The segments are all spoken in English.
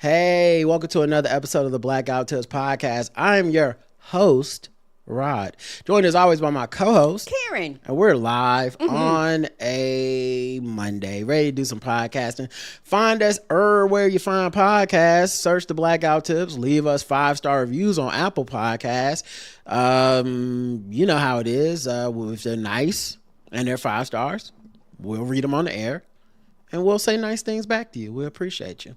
Hey, welcome to another episode of the Blackout Tips podcast. I'm your host, Rod. Joined as always by my co-host, Karen. And we're live on a Monday, ready to do some podcasting. Find us where you find podcasts. Search the Blackout Tips. Leave us 5-star reviews on Apple Podcasts. You know how it is. If they're nice and they're 5 stars, we'll read them on the air and we'll say nice things back to you. We appreciate you.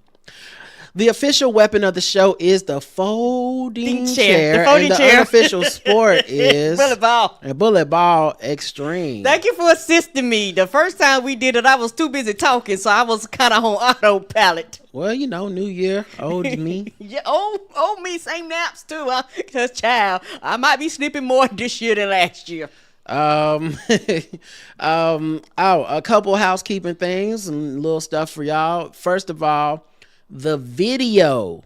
The official weapon of the show is the folding chair. The folding chair. Unofficial sport is bullet ball. A bullet ball extreme. Thank you for assisting me. The first time we did it, I was too busy talking, so I was kind of on autopilot. Well, you know, new year, old as me. Yeah, old me, same naps too. Cause child, I might be sleeping more this year than last year. A couple housekeeping things and little stuff for y'all. First of all, the video,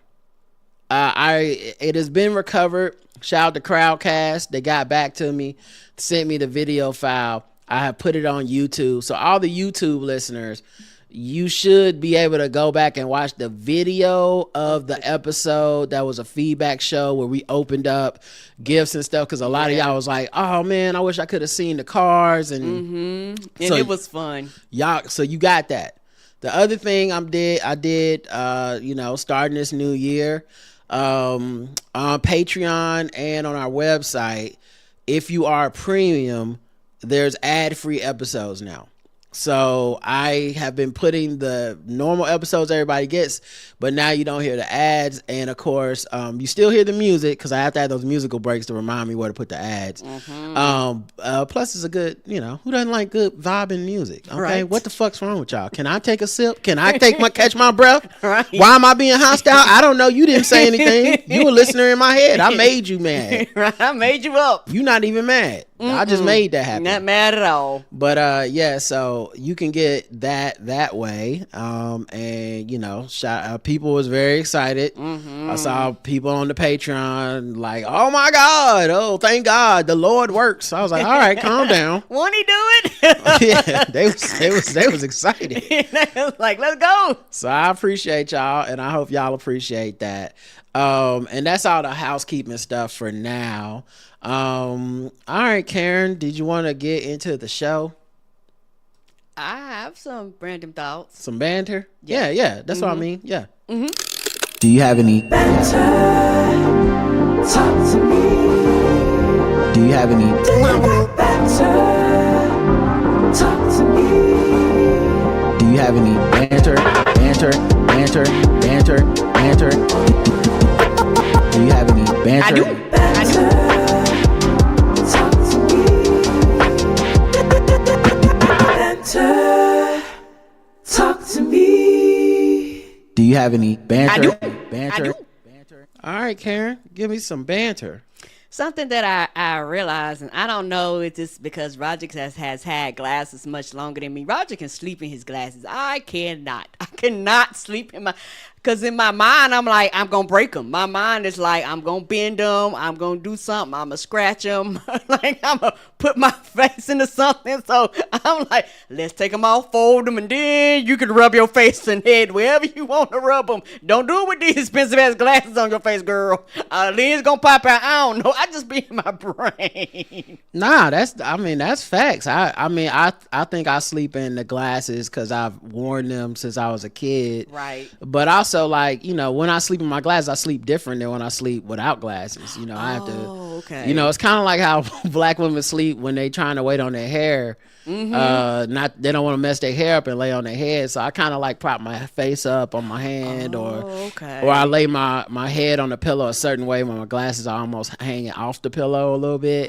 it has been recovered. Shout out to Crowdcast. They got back to me, sent me the video file. I have put it on YouTube. So all the YouTube listeners, you should be able to go back and watch the video of the episode. That was a feedback show where we opened up gifts and stuff. Cause a lot of y'all was like, oh man, I wish I could have seen the cars. And so, it was fun. Y'all, so you got that. The other thing I did, starting this new year, on Patreon and on our website, if you are a premium, there's ad-free episodes now. So I have been putting the normal episodes everybody gets, but now you don't hear the ads. And of course, you still hear the music because I have to have those musical breaks to remind me where to put the ads. Plus it's a good, who doesn't like good vibing music? Okay. Right. What the fuck's wrong with y'all? Can I take a sip? Can I catch my breath? Right. Why am I being hostile? I don't know. You didn't say anything. You a listener in my head. I made you mad. Right. I made you up. You not even mad. I just made that happen. Not mad at all. But so you can get that way. People was very excited. I saw people on the Patreon like, oh my God, oh thank God, the Lord works. I was like, all right, calm down. Won't he do it? Yeah, they was excited. Like, let's go. So I appreciate y'all, and I hope y'all appreciate that. And that's all the housekeeping stuff for now. All right, Karen, did you want to get into the show? I have some random thoughts. Some banter? Yeah. That's what I mean. Yeah. Do you have any banter? Talk to me. Do you have any banter? Talk to me. Do you have any banter? Do you have any banter? I do. Talk to me. Do you have any banter? I do. All right, Karen, give me some banter. Something that I realized, and I don't know if it's because Roger has had glasses much longer than me. Roger can sleep in his glasses. I cannot. I cannot sleep in my... Because in my mind, I'm like, I'm going to break them. My mind is like, I'm going to bend them. I'm going to do something. I'm going to scratch them. Like, I'm going to put my face into something. So I'm like, let's take them off, fold them, and then you can rub your face and head wherever you want to rub them. Don't do it with these expensive-ass glasses on your face, girl. Lens going to pop out. I don't know. I just be in my brain. Nah, that's facts. I think I sleep in the glasses because I've worn them since I was a kid. Right. But also, like, when I sleep in my glasses, I sleep different than when I sleep without glasses. I have to, okay. it's kind of like how black women sleep when they trying to wait on their hair. They don't want to mess their hair up and lay on their head. So I kind of like prop my face up on my hand or I lay my head on the pillow a certain way when my glasses are almost hanging off the pillow a little bit.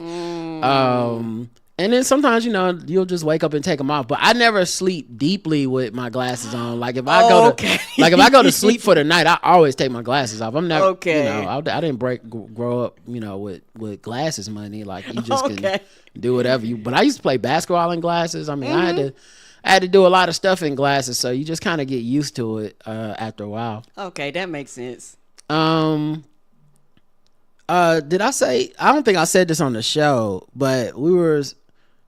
And then sometimes, you'll just wake up and take them off. But I never sleep deeply with my glasses on. Like if I go to sleep for the night, I always take my glasses off. I'm never, I didn't grow up, with glasses money. Like you just can do whatever you. But I used to play basketball in glasses. I mean, I had to do a lot of stuff in glasses, so you just kind of get used to it after a while. Okay, that makes sense. Did I say? I don't think I said this on the show, but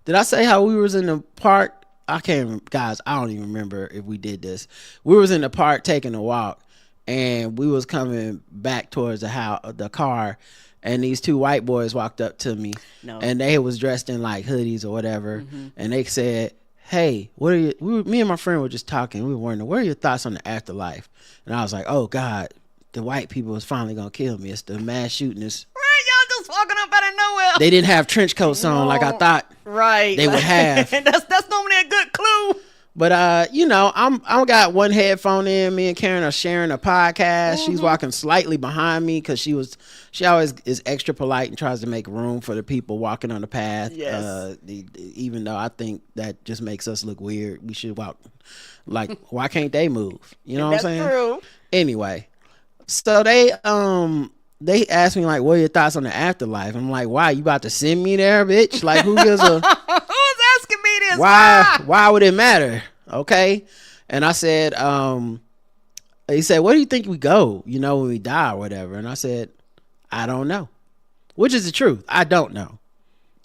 did I say how we was in the park? I can't, guys. I don't even remember if we did this. We was in the park taking a walk, and we was coming back towards the car, and these two white boys walked up to me, and they was dressed in like hoodies or whatever, and they said, "Hey, what are you?" Me and my friend were just talking. We were wondering, what are your thoughts on the afterlife? And I was like, "Oh God, the white people is finally gonna kill me. It's the mass shooting. Right, y'all just walking up out of nowhere. They didn't have trench coats on like I thought they would have. And that's normally a good clue. But you know, I got one headphone in. Me and Karen are sharing a podcast. She's walking slightly behind me because she always is extra polite and tries to make room for the people walking on the path. Yes. Even though I think that just makes us look weird. We should walk like, why can't they move? You know what I'm saying? That's true. Anyway, so they asked me like, what are your thoughts on the afterlife? I'm like, why, you about to send me there, bitch? Like, who gives a who's asking me this? Why would it matter? Okay. And I said, he said, where do you think we go, you know, when we die or whatever? And I said, I don't know. Which is the truth. I don't know.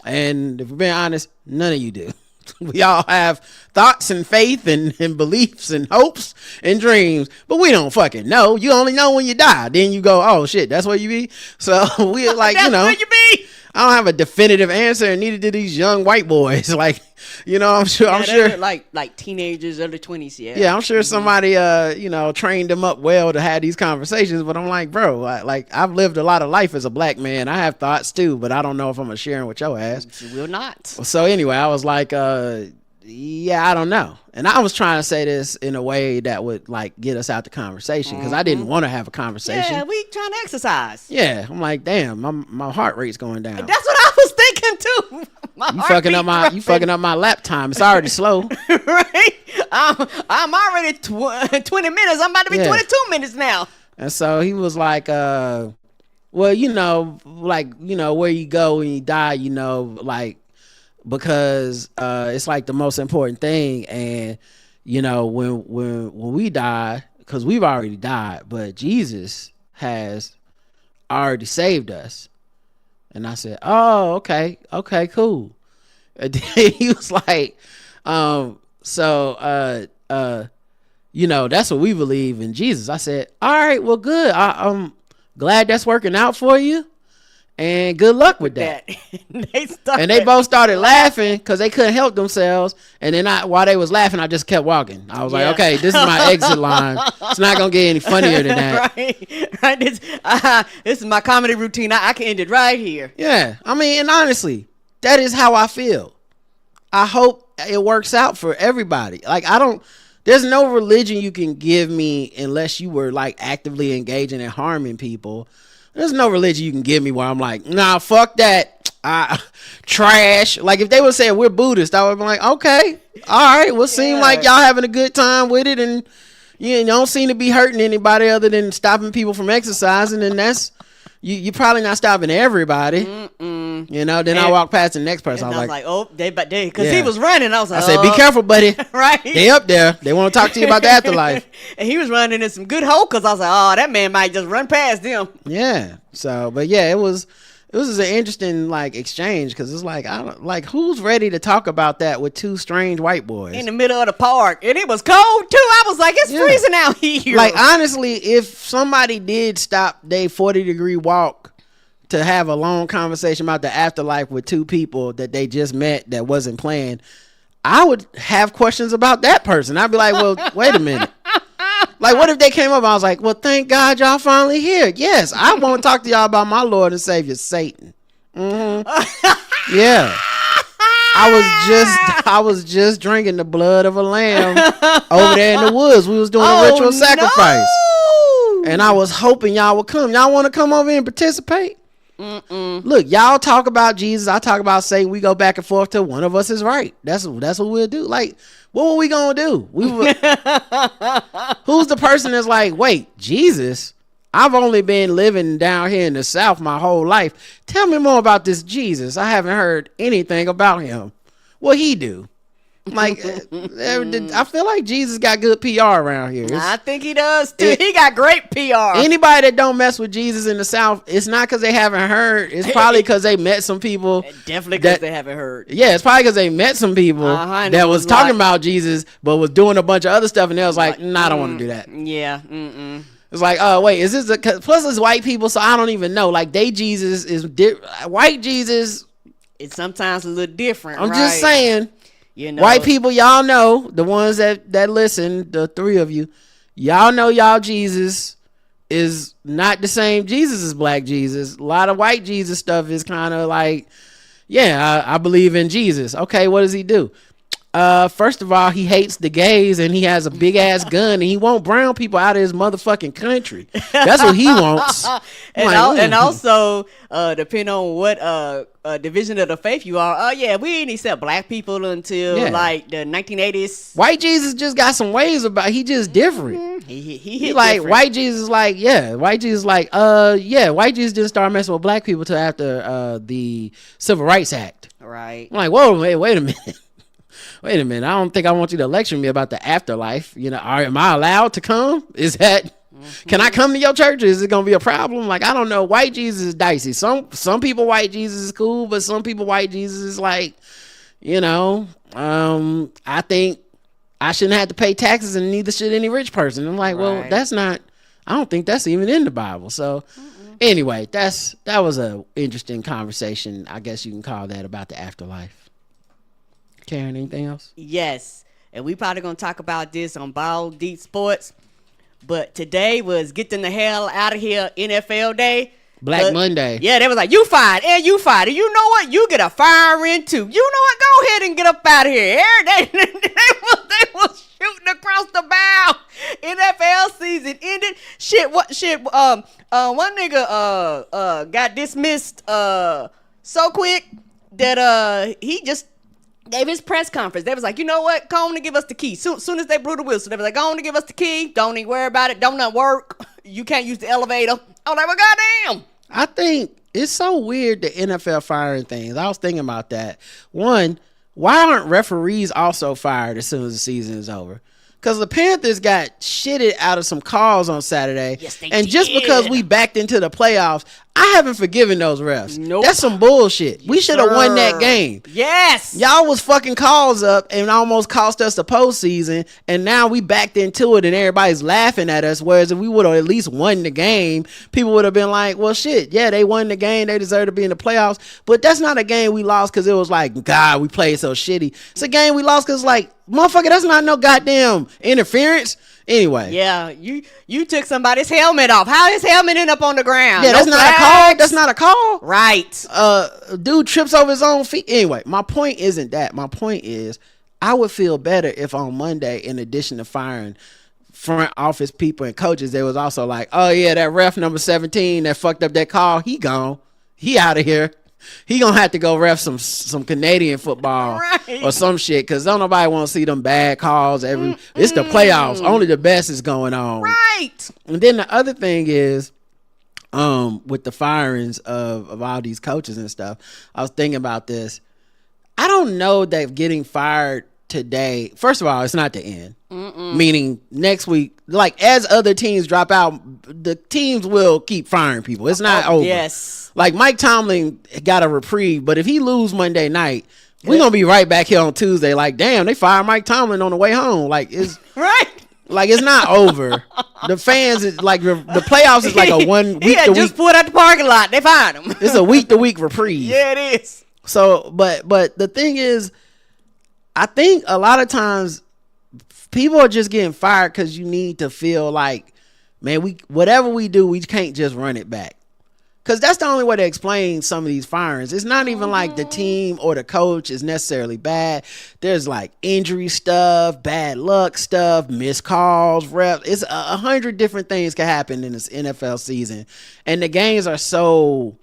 And if we're being honest, none of you do. We all have thoughts and faith and beliefs and hopes and dreams, but we don't fucking know. You only know when you die. Then you go, oh shit, that's where you be. So we like, that's you know, where you be. I don't have a definitive answer, and neither do these young white boys. Like, you know, I'm sure like teenagers, early 20s. Yeah, I'm sure somebody you know, trained them up well to have these conversations. But I'm like, bro, like I've lived a lot of life as a black man. I have thoughts too, but I don't know if I'm gonna share them with your ass. You will not. So anyway, I was like, yeah, I don't know. And I was trying to say this in a way that would like get us out the conversation, because I didn't want to have a conversation. Yeah, we trying to exercise. Yeah, I'm like, damn, my heart rate's going down. That's what I was thinking too. You fucking up my lap time. It's already slow. Right? I'm already 20 minutes. I'm about to be 22 minutes now. And so he was like, well, you know, like, you know, where you go when you die, you know, like, because it's like the most important thing. And you know, when we die, because we've already died, but Jesus has already saved us. And I said, oh, okay, cool. And then he was like, you know, that's what we believe in Jesus. I said, all right, well, good. I'm glad that's working out for you. And good luck with that. And they both started laughing because they couldn't help themselves. And then while they was laughing, I just kept walking. I was like, okay, this is my exit line. It's not going to get any funnier than that. Right. This is my comedy routine. I can end it right here. Yeah. I mean, and honestly, that is how I feel. I hope it works out for everybody. Like, there's no religion you can give me unless you were like actively engaging and harming people. There's no religion you can give me where I'm like, nah, fuck that. Trash. Like, if they would say we're Buddhist, I would be like, okay, all right, well, seem like y'all having a good time with it, and you don't seem to be hurting anybody other than stopping people from exercising, and that's you're probably not stopping everybody. You know, then I walk past the next person. I was like, oh, they, because he was running. I was like, I said, be careful, buddy. Right. They up there. They want to talk to you about the afterlife. And he was running in some good hope, because I was like, oh, that man might just run past them. Yeah. So, but yeah, it was an interesting like exchange, because it's like, who's ready to talk about that with two strange white boys in the middle of the park, and it was cold too. I was like, it's freezing out here. Like, honestly, if somebody did stop their 40-degree walk to have a long conversation about the afterlife with two people that they just met that wasn't planned, I would have questions about that person. I'd be like, well, wait a minute. Like, what if they came up and I was like, well, thank God y'all finally here. Yes, I want to talk to y'all about my Lord and Savior, Satan. Mm-hmm. Yeah. I was just drinking the blood of a lamb over there in the woods. We was doing a ritual sacrifice. No. And I was hoping y'all would come. Y'all want to come over here and participate? Look, y'all talk about Jesus, I talk about Satan. We go back and forth till one of us is right. That's what we'll do. Like, what were we gonna do? Who's the person that's like, wait, Jesus? I've only been living down here in the South my whole life. Tell me more about this Jesus. I haven't heard anything about him. What he do? Like, I feel like Jesus got good PR around here. I think he does too. He got great PR. Anybody that don't mess with Jesus in the South, it's not because they haven't heard. It's probably because they met some people. Definitely because they haven't heard. Yeah, it's probably because they met some people that was talking about Jesus, but was doing a bunch of other stuff, and they was like, nah, I don't want to do that. Yeah. It's like, oh wait, is this plus it's white people, so I don't even know. Like they Jesus is white Jesus. It's sometimes a little different. I'm just saying. You know, white people, y'all know, the ones that listen, the three of you, y'all know y'all Jesus is not the same Jesus as black Jesus. A lot of white Jesus stuff is kind of like, yeah, I believe in Jesus. Okay, what does he do? First of all, he hates the gays and he has a big ass gun and he wants brown people out of his motherfucking country. That's what he wants. And also, depending on what division of the faith you are, yeah, we didn't accept black people until like the 1980s. White Jesus just got some ways about. He just different. Mm-hmm. He like different. White Jesus, like white Jesus, like white Jesus didn't start messing with black people till after the Civil Rights Act. Right. I'm like, whoa, wait a minute. Wait a minute. I don't think I want you to lecture me about the afterlife. You know, am I allowed to come? Is that, can I come to your church? Is it going to be a problem? Like, I don't know. White Jesus is dicey. Some people white Jesus is cool, but some people white Jesus is like, you know, I think I shouldn't have to pay taxes and neither should any rich person. I'm like, well, that's not, I don't think that's even in the Bible. So anyway, that was a interesting conversation. I guess you can call that about the afterlife. Karen, anything else? Yes, and we probably gonna talk about this on Ball Deep Sports, but today was get them the hell out of here NFL Day. Black Monday. Yeah, they was like, you fired and you fired. And you know what? You get a firing too. You know what? Go ahead and get up out of here. They was shooting across the bow. NFL season ended. One nigga got dismissed so quick that he just gave his press conference. They was like, you know what? Go on and give us the key. Soon as they blew the whistle, they was like, go on and give us the key. Don't even worry about it. Don't not work. You can't use the elevator. I'm like, well, goddamn. I think it's so weird, the NFL firing things. I was thinking about that. One, why aren't referees also fired as soon as the season is over? Because the Panthers got shitted out of some calls on Saturday. Yes, they and did. Just because we backed into the playoffs, I haven't forgiven those refs. Nope. That's some bullshit. We should have won that game. Yes. Y'all was fucking calls up and almost cost us the postseason, and now we backed into it and everybody's laughing at us. Whereas if we would have at least won the game, people would have been like, well, shit, yeah, they won the game. They deserve to be in the playoffs. But that's not a game we lost because it was like, God, we played so shitty. It's a game we lost because, like, motherfucker, that's not no goddamn interference. Anyway. Yeah, you took somebody's helmet off. How his helmet end up on the ground? Yeah, that's not a call. That's not a call. Right. Dude trips over his own feet. Anyway, my point isn't that. My point is I would feel better if on Monday, in addition to firing front office people and coaches, they was also like, oh yeah, that ref number 17 that fucked up that call, he gone. He out of here. He gonna have to go ref some Canadian football or some shit, because don't nobody want to see them bad calls. It's the playoffs. Only the best is going on. Right. And then the other thing is, with the firings of all these coaches and stuff, I was thinking about this. I don't know that getting fired today, first of all, it's not the end. Meaning next week, like as other teams drop out, the teams will keep firing people. It's not over. Yes. Like Mike Tomlin got a reprieve, but if he lose Monday night, we're going to be right back here on Tuesday. Like, damn, they fired Mike Tomlin on the way home. Like, it's right. Like, it's not over. The fans is like, the playoffs is like a 1 week. He had just pulled out the parking lot. They fired him. It's a week-to-week reprieve. Yeah, it is. So, but the thing is, I think a lot of times people are just getting fired because you need to feel like, man, whatever we do, we can't just run it back. Because that's the only way to explain some of these firings. It's not even like the team or the coach is necessarily bad. There's like injury stuff, bad luck stuff, missed calls, reps. It's 100 different things can happen in this NFL season. And the games are so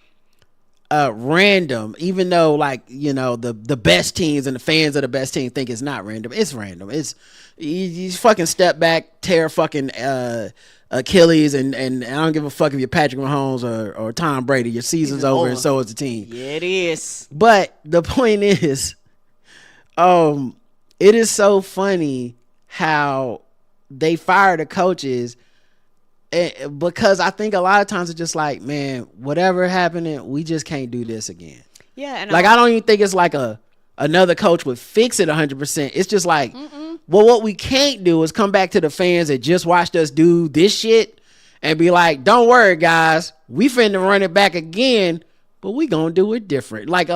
random, even though, like, you know, the best teams and the fans of the best team think it's not random. It's random. It's you fucking step back, tear fucking Achilles, and I don't give a fuck if you're Patrick Mahomes or Tom Brady. Your season's over, and so is the team. Yeah, it is. But the point is, it is so funny how they fire the coaches, because I think a lot of times it's just like, man, whatever happening, we just can't do this again. Yeah, and like I don't even think it's like another coach would fix it 100%. It's just like, well, what we can't do is come back to the fans that just watched us do this shit and be like, don't worry, guys, we finna run it back again, but we gonna do it different. Like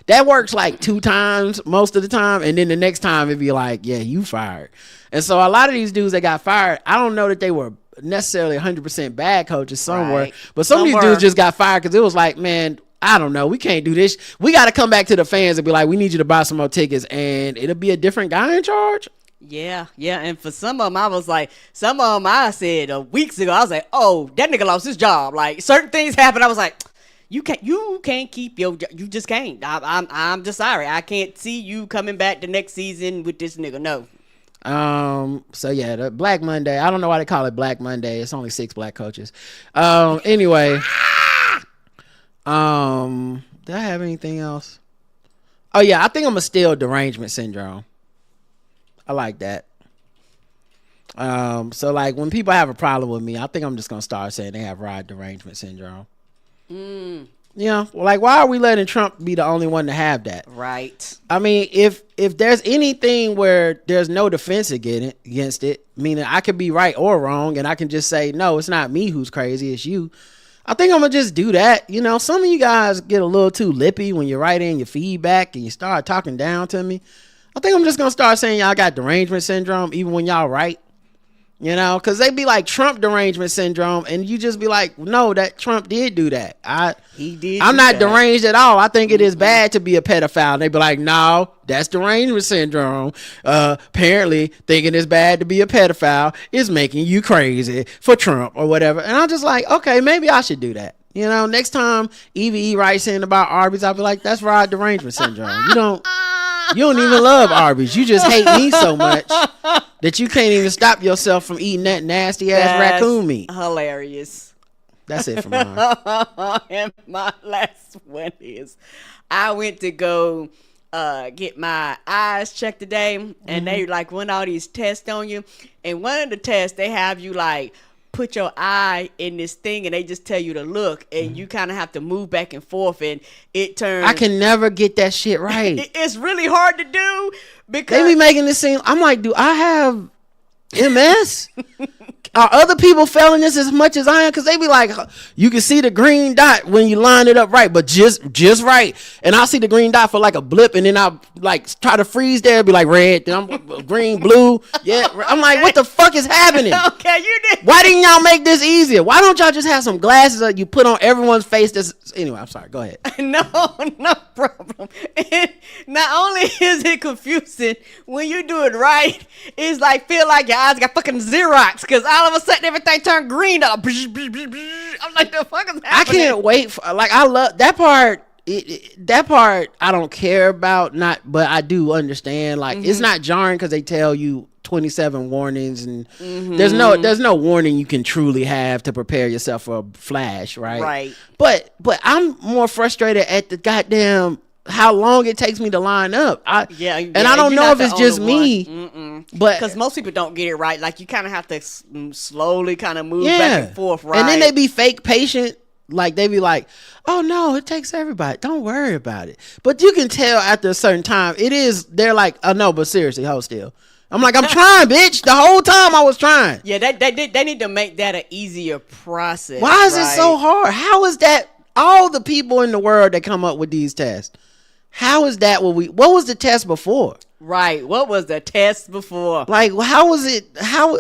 that works like 2 times most of the time, and then the next time it'd be like, yeah, you fired. And so a lot of these dudes that got fired, I don't know that they were necessarily 100% bad coaches somewhere, right. But some of these dudes just got fired because it was like, man, I don't know, we can't do this. We got to come back to the fans and be like, we need you to buy some more tickets, and it'll be a different guy in charge. Yeah. And for some of them, I was like, some of them I said weeks ago, I was like, oh, that nigga lost his job. Like certain things happened. I was like, you can't keep your job. You just can't. I'm just sorry. I can't see you coming back the next season with this nigga. No. So yeah, the Black Monday, I don't know why they call it Black Monday. It's only 6 black coaches. Anyway, did I have anything else? Oh yeah, I think I'm gonna steal derangement syndrome. I like that. So like when people have a problem with me, I think I'm just gonna start saying they have ride derangement syndrome. Yeah, like why are we letting Trump be the only one to have that? Right. I mean, if there's anything where there's no defense against it, meaning I could be right or wrong, and I can just say, no, it's not me who's crazy, it's you. I think I'm gonna just do that. You know, some of you guys get a little too lippy when you write in your feedback and you start talking down to me. I think I'm just gonna start saying y'all got derangement syndrome even when y'all write. You know, because they be like Trump derangement syndrome, and you just be like, no, that Trump did do that. He did. I'm not deranged at all. I think it is bad to be a pedophile. And they be like, no, that's derangement syndrome. Apparently, thinking it's bad to be a pedophile is making you crazy for Trump or whatever. And I'm just like, okay, maybe I should do that. You know, next time Evie writes in about Arby's, I'll be like, that's ride derangement syndrome. You don't even love Arby's. You just hate me so much that you can't even stop yourself from eating that nasty ass raccoon meat. Hilarious. That's it for mine. And my last one is, I went to go get my eyes checked today, and they like run all these tests on you. And one of the tests, they have you like put your eye in this thing, and they just tell you to look, and you kind of have to move back and forth, and it turns. I can never get that shit right. It's really hard to do because they be making this seem. I'm like, do I have MS? Are other people failing this as much as I am? Because they be like, you can see the green dot when you line it up right, but just right. And I'll see the green dot for like a blip, and then I'll like try to freeze there, be like red, then I'm green, blue. Yeah, I'm like, what the fuck is happening? Okay, you did. Why didn't y'all make this easier? Why don't y'all just have some glasses that you put on everyone's face? Anyway, I'm sorry. Go ahead. No problem. And not only is it confusing, when you do it right, it's like feel like your eyes got fucking Xerox, because all of a sudden everything turned green. I'm like, the fuck is happening? I can't wait for, like, I love that part. That part I don't care about, but I do understand. Like, it's not jarring because they tell you 27 warnings, and there's no warning you can truly have to prepare yourself for a flash, right? Right. But I'm more frustrated at the goddamn how long it takes me to line up. I don't know if it's just me, but because most people don't get it right. Like, you kind of have to slowly kind of move back and forth, right? And then they be fake patient. Like, they be like, oh no, it takes everybody, don't worry about it. But you can tell after a certain time they're like, oh no, but seriously, hold still. I'm like, I'm trying, bitch. The whole time I was trying. Yeah, they need to make that an easier process. Why is it so hard? How is that all the people in the world that come up with these tests? How is that what was the test before? Right. What was the test before? Like, how was it?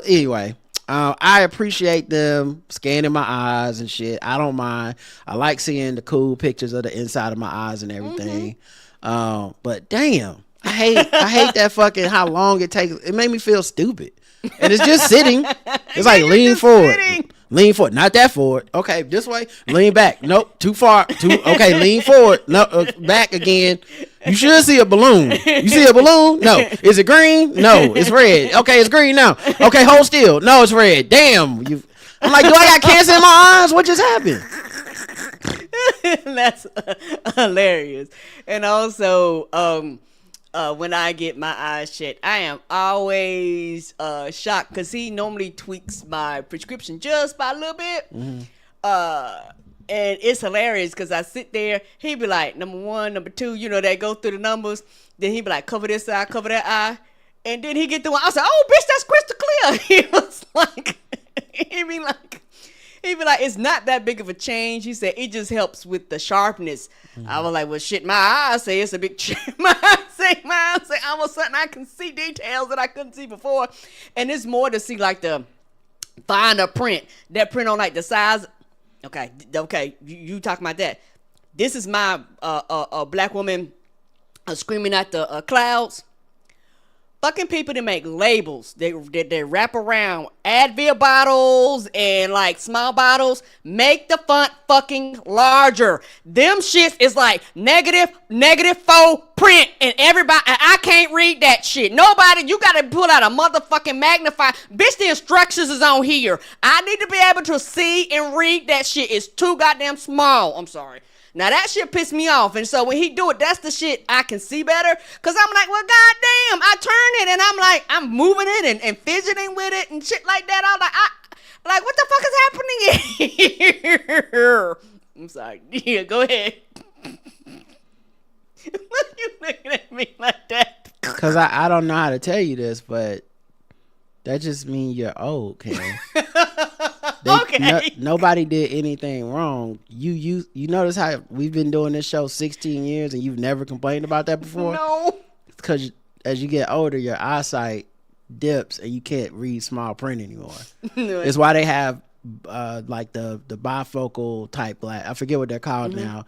Anyway, I appreciate them scanning my eyes and shit. I don't mind. I like seeing the cool pictures of the inside of my eyes and everything. But damn, I hate that fucking how long it takes. It made me feel stupid. And it's just sitting. It's like lean forward. Sitting. Lean forward. Not that forward. Okay, this way. Lean back. Nope. Too far. Okay, lean forward. No, back again. You should see a balloon. You see a balloon? No. Is it green? No, it's red. Okay, it's green now. Okay, hold still. No, it's red. Damn. I'm like, do I got cancer in my eyes? What just happened? That's hilarious. And also, when I get my eyes checked, I am always shocked because he normally tweaks my prescription just by a little bit. And it's hilarious because I sit there, he be like, number 1, number 2, you know, they go through the numbers. Then he be like, cover this eye, cover that eye. And then he get through one. I was like, oh, bitch, that's crystal clear. He was like, he He be like, it's not that big of a change. He said it just helps with the sharpness. I was like, well, shit, my eyes say it's a big change. My eyes say all of a sudden I can see details that I couldn't see before. And it's more to see like the finer print. That print on like the size. Okay, you talking about that. This is my black woman screaming at the clouds. Fucking people that make labels, they wrap around Advil bottles and like small bottles, make the font fucking larger. Them shits is like -4 print, and everybody, I can't read that shit. Nobody, you gotta pull out a motherfucking magnifier. Bitch, the instructions is on here. I need to be able to see and read that shit. It's too goddamn small. I'm sorry. Now that shit pissed me off, and so when he do it, that's the shit I can see better. Cause I'm like, well, goddamn, I turn it, and I'm like, I'm moving it and fidgeting with it and shit like that. I'm like, what the fuck is happening here? I'm sorry. Yeah, go ahead. What you looking at me like that? Cause I don't know how to tell you this, but that just means you're old, Karen. Okay. Nobody did anything wrong. You notice how we've been doing this show 16 years and you've never complained about that before? No. Because as you get older, your eyesight dips and you can't read small print anymore. It's why they have like the bifocal type glass. I forget what they're called now,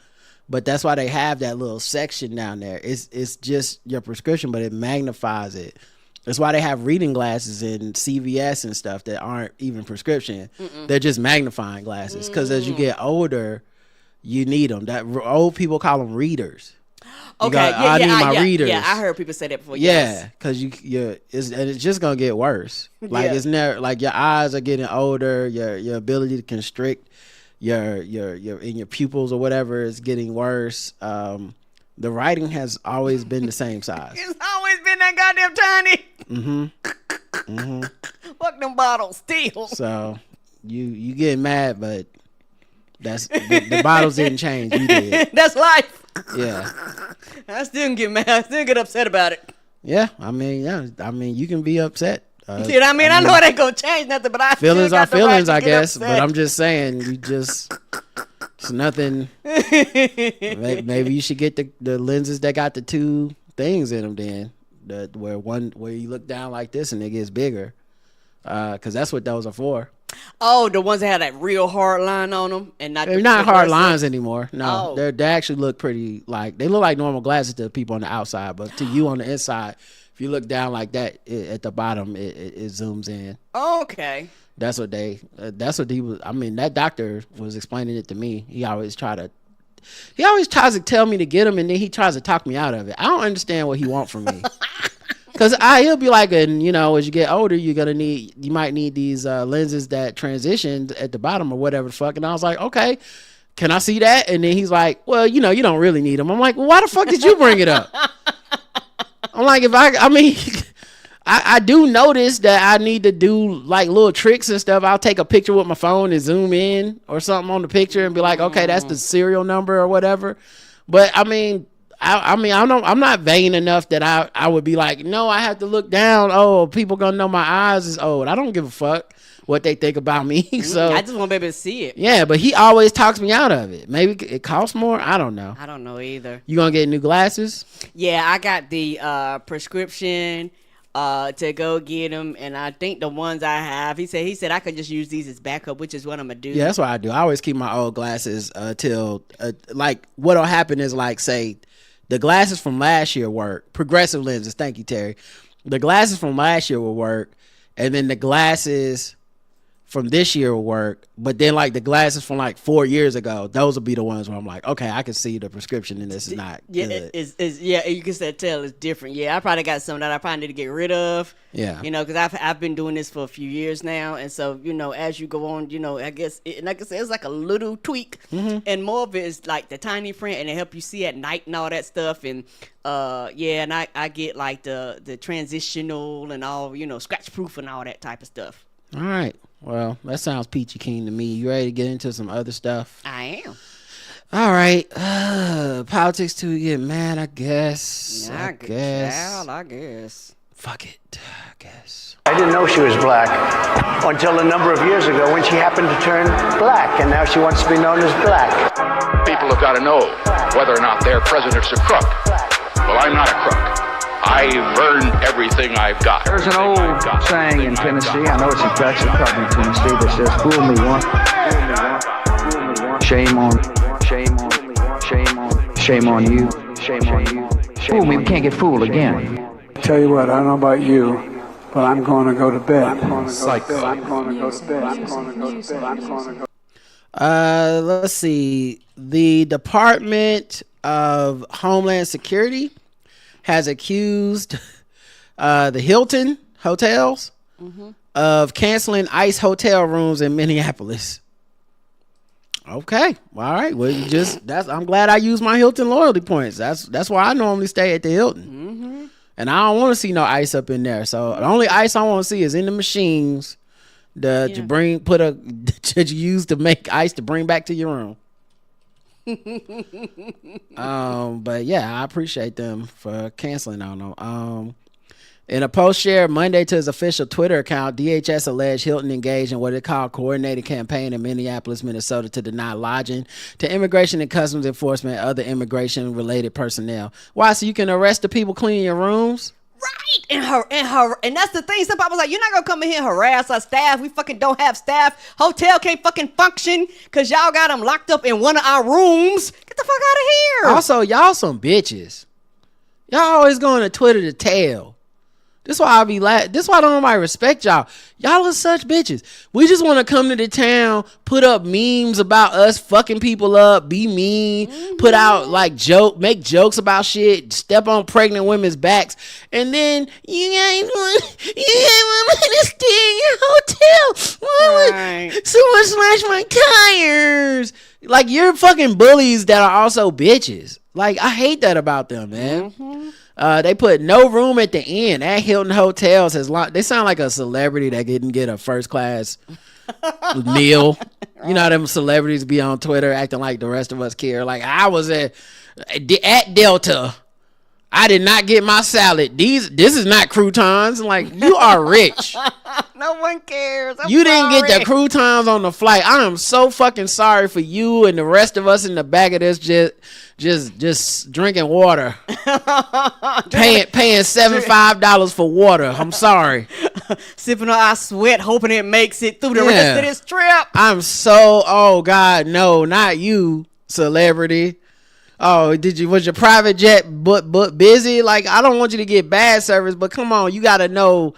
but that's why they have that little section down there. It's just your prescription, but it magnifies it. That's why they have reading glasses in CVS and stuff that aren't even prescription. They're just magnifying glasses. Because as you get older, you need them. That old people call them readers. Okay, I need my readers. Yeah, I heard people say that before. Yeah, because it's just gonna get worse. Like it's never like your eyes are getting older. Your ability to constrict your in your pupils or whatever is getting worse. The writing has always been the same size. It's always been that goddamn tiny. Fuck them bottles, still. So you get mad, but that's the bottles didn't change. You did. That's life. Yeah. I still get mad. I still get upset about it. Yeah. I mean, you can be upset. I know it ain't gonna change nothing, but I feelings still got are feelings, I guess. upset. But I'm just saying, it's nothing. Maybe you should get the lenses that got the two things in them. Then where you look down like this and it gets bigger, because that's what those are for. Oh, the ones that have that real hard line on them, and they're not hard lines anymore. No, Oh. they actually look pretty they look like normal glasses to people on the outside, but to you on the inside, if you look down like that at the bottom, it zooms in. Okay. That's what he was. I mean, that doctor was explaining it to me. He always tries to tell me to get him, and then he tries to talk me out of it. I don't understand what he wants from me. Cause he'll be like, and as you get older, you might need these lenses that transition at the bottom or whatever the fuck. And I was like, okay, can I see that? And then he's like, well, you don't really need them. I'm like, well, why the fuck did you bring it up? I'm like, I do notice that I need to do like little tricks and stuff. I'll take a picture with my phone and zoom in or something on the picture and be like, okay, that's the serial number or whatever. But I'm not vain enough that I would be like, no, I have to look down. Oh, people gonna know my eyes is old. I don't give a fuck what they think about me. So I just want to be able to see it. Yeah, but he always talks me out of it. Maybe it costs more. I don't know. I don't know either. You gonna get new glasses? Yeah, I got the prescription to go get them, and I think the ones I have, he said I could just use these as backup, which is what I'm gonna do. Yeah, that's what I do. I always keep my old glasses till like what'll happen is like say the glasses from last year work. Progressive lenses. Thank you, Terry. The glasses from last year will work, and then the glasses from this year will work, but then like the glasses from like 4 years ago, those will be the ones where I'm like, okay, I can see the prescription and this is not good. You can tell it's different. Yeah, I probably got some that I probably need to get rid of. Yeah, because I've been doing this for a few years now, and so as you go on, I guess like I said, it's like a little tweak, and more of it is like the tiny print, and it help you see at night and all that stuff, and and I get like the transitional and all scratch proof and all that type of stuff. All right. Well, that sounds peachy keen to me. You ready to get into some other stuff? I am. All right. Politics till we get mad, I guess. I guess. fuck it, I guess. I didn't know she was black until a number of years ago when she happened to turn black, and now she wants to be known as black. People have got to know whether or not their president's a crook. Well, I'm not a crook. I've earned everything I've got. There's an old saying in Tennessee, I know it's in Jackson, probably in Tennessee, that says, fool me once, shame on, shame on, shame on, shame on you, shame on you. Fool me, we can't get fooled again. Tell you what, I don't know about you, but I'm going to go to bed. Psycho. Let's see. The Department of Homeland Security has accused the Hilton hotels of canceling ICE hotel rooms in Minneapolis. Okay, all right. Well, I'm glad I used my Hilton loyalty points. That's why I normally stay at the Hilton, and I don't want to see no ICE up in there. So the only ICE I want to see is in the machines that you that you use to make ICE to bring back to your room. But yeah, I appreciate them for canceling on them. In a post shared Monday to his official Twitter account, DHS alleged Hilton engaged in what it called coordinated campaign in Minneapolis, Minnesota to deny lodging to Immigration and Customs Enforcement and other immigration related personnel. Why? So you can arrest the people cleaning your rooms? Right. And that's the thing. Some people was like, you're not gonna come in here and harass our staff. We fucking don't have staff. Hotel can't fucking function because y'all got them locked up in one of our rooms. Get the fuck out of here. Also, y'all some bitches. Y'all always going to Twitter to tell. This why I be this why don't nobody respect y'all. Y'all are such bitches. We just want to come to the town, put up memes about us fucking people up, be mean, put out like make jokes about shit, step on pregnant women's backs, and then you guys want to stay in your hotel. Right. Someone slashed my tires. Like, you're fucking bullies that are also bitches. Like, I hate that about them, man. They put no room at the inn at Hilton Hotels. They sound like a celebrity that didn't get a first class meal. You know how them celebrities be on Twitter acting like the rest of us care. Like, I was at Delta. I did not get my salad. This is not croutons. Like, you are rich. No one cares. You didn't get the croutons on the flight. I am so fucking sorry for you and the rest of us in the back of this just drinking water. paying $75 for water. I'm sorry. Sipping on our sweat, hoping it makes it through the rest of this trip. Oh God, no, not you, celebrity. Oh, was your private jet but busy? Like, I don't want you to get bad service, but come on, you gotta know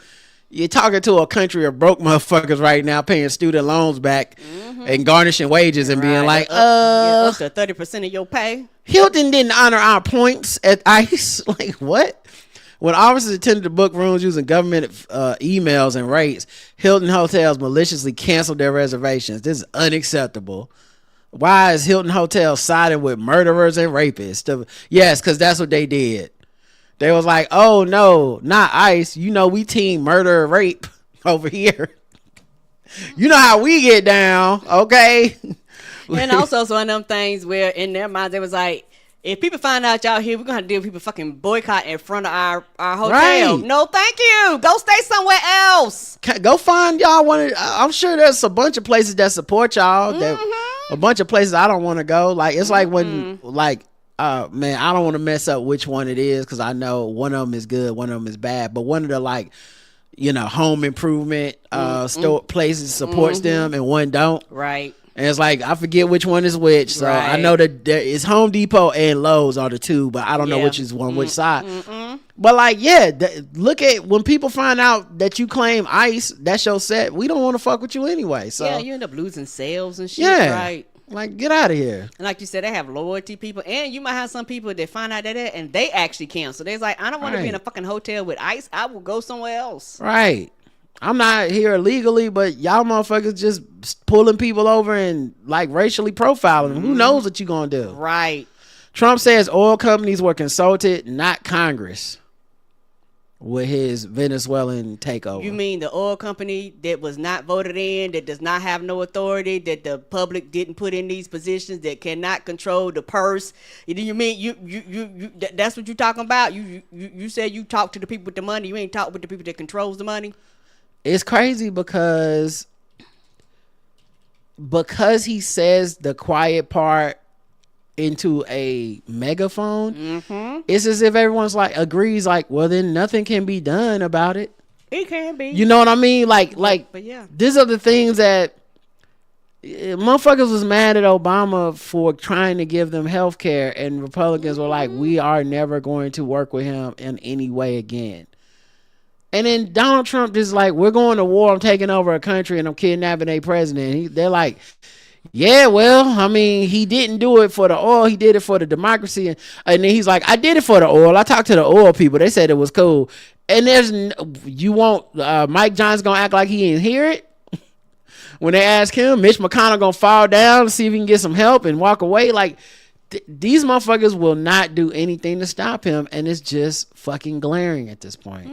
you're talking to a country of broke motherfuckers right now, paying student loans back and garnishing wages and being like, up to 30% of your pay. Hilton didn't honor our points at ICE. Like, what? When officers attempted to book rooms using government emails and rates, Hilton Hotels maliciously canceled their reservations. This is unacceptable. Why is Hilton Hotel siding with murderers and rapists? Yes, because that's what they did. They was like, oh, no, not ICE. You know, we team murder and rape over here. You know how we get down, okay? And also, it's one of them things where in their minds, they was like, if people find out y'all here, we're going to have to deal with people fucking boycott in front of our hotel. Right. No, thank you. Go stay somewhere else. Go find y'all one. I'm sure there's a bunch of places that support y'all. A bunch of places I don't want to go. Like, it's like when, like, man, I don't want to mess up which one it is because I know one of them is good, one of them is bad. But one of the, like, you know, home improvement store places supports them and one don't. Right. And it's like, I forget which one is which. So I know that there is Home Depot and Lowe's are the two, but I don't know which is on which side. But like, look at when people find out that you claim ICE, that's your set. We don't want to fuck with you anyway. So yeah, you end up losing sales and shit. Yeah, right. Like, get out of here. And like you said, they have loyalty people, and you might have some people that find out that and they actually cancel. They're like, I don't want to be in a fucking hotel with ICE. I will go somewhere else. Right. I'm not here illegally, but y'all motherfuckers just pulling people over and like racially profiling them. Who knows what you gonna do? Right. Trump says oil companies were consulted, not Congress. with his Venezuelan takeover. You mean the oil company that was not voted in, that does not have no authority, that the public didn't put in these positions, that cannot control the purse? You mean you that's what you're talking about? You said you talk to the people with the money. You ain't talk with the people that controls the money. It's crazy because he says the quiet part into a megaphone. It's as if everyone's like agrees, like, well, then nothing can be done about it. It can be. You know what I mean? Like, but yeah, these are the things that motherfuckers was mad at Obama for trying to give them health care, and Republicans were like, we are never going to work with him in any way again. And then Donald Trump just like, we're going to war, I'm taking over a country, and I'm kidnapping a president. They're like, yeah, well, I mean, he didn't do it for the oil, he did it for the democracy. And then he's like, I did it for the oil. I talked to the oil people, they said it was cool. And you want Mike Johnson gonna act like he didn't hear it? When they ask him, Mitch McConnell gonna fall down and see if he can get some help and walk away. Like, these motherfuckers will not do anything to stop him, and it's just fucking glaring at this point.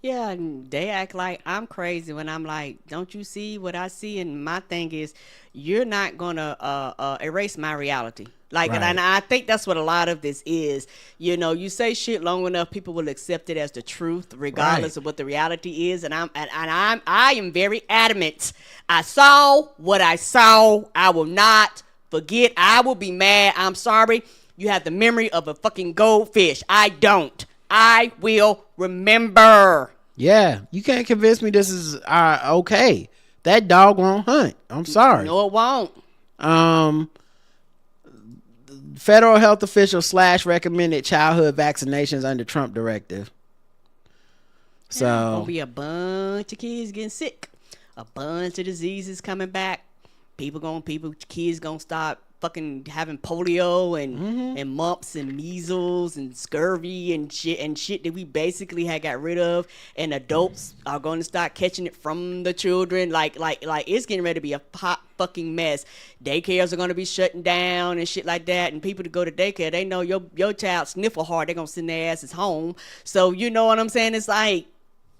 Yeah, and they act like I'm crazy when I'm like, don't you see what I see? And my thing is, you're not gonna erase my reality. Like, right. And I think that's what a lot of this is. You know, you say shit long enough, people will accept it as the truth, regardless of what the reality is. And I am very adamant. I saw what I saw. I will not forget. I will be mad. I'm sorry. You have the memory of a fucking goldfish. I don't. I will remember. Yeah, you can't convince me this is okay. That dog won't hunt. I'm sorry. No, it won't. Federal health official / recommended childhood vaccinations under Trump directive. So gonna be a bunch of kids getting sick, a bunch of diseases coming back. Kids gonna start fucking having polio and mumps and measles and scurvy and shit that we basically had got rid of, and adults are going to start catching it from the children. Like it's getting ready to be a hot fucking mess. Daycares are going to be shutting down and shit like that, and people to go to daycare, they know your child sniffle hard, they're gonna send their asses home. So you know what I'm saying? It's like,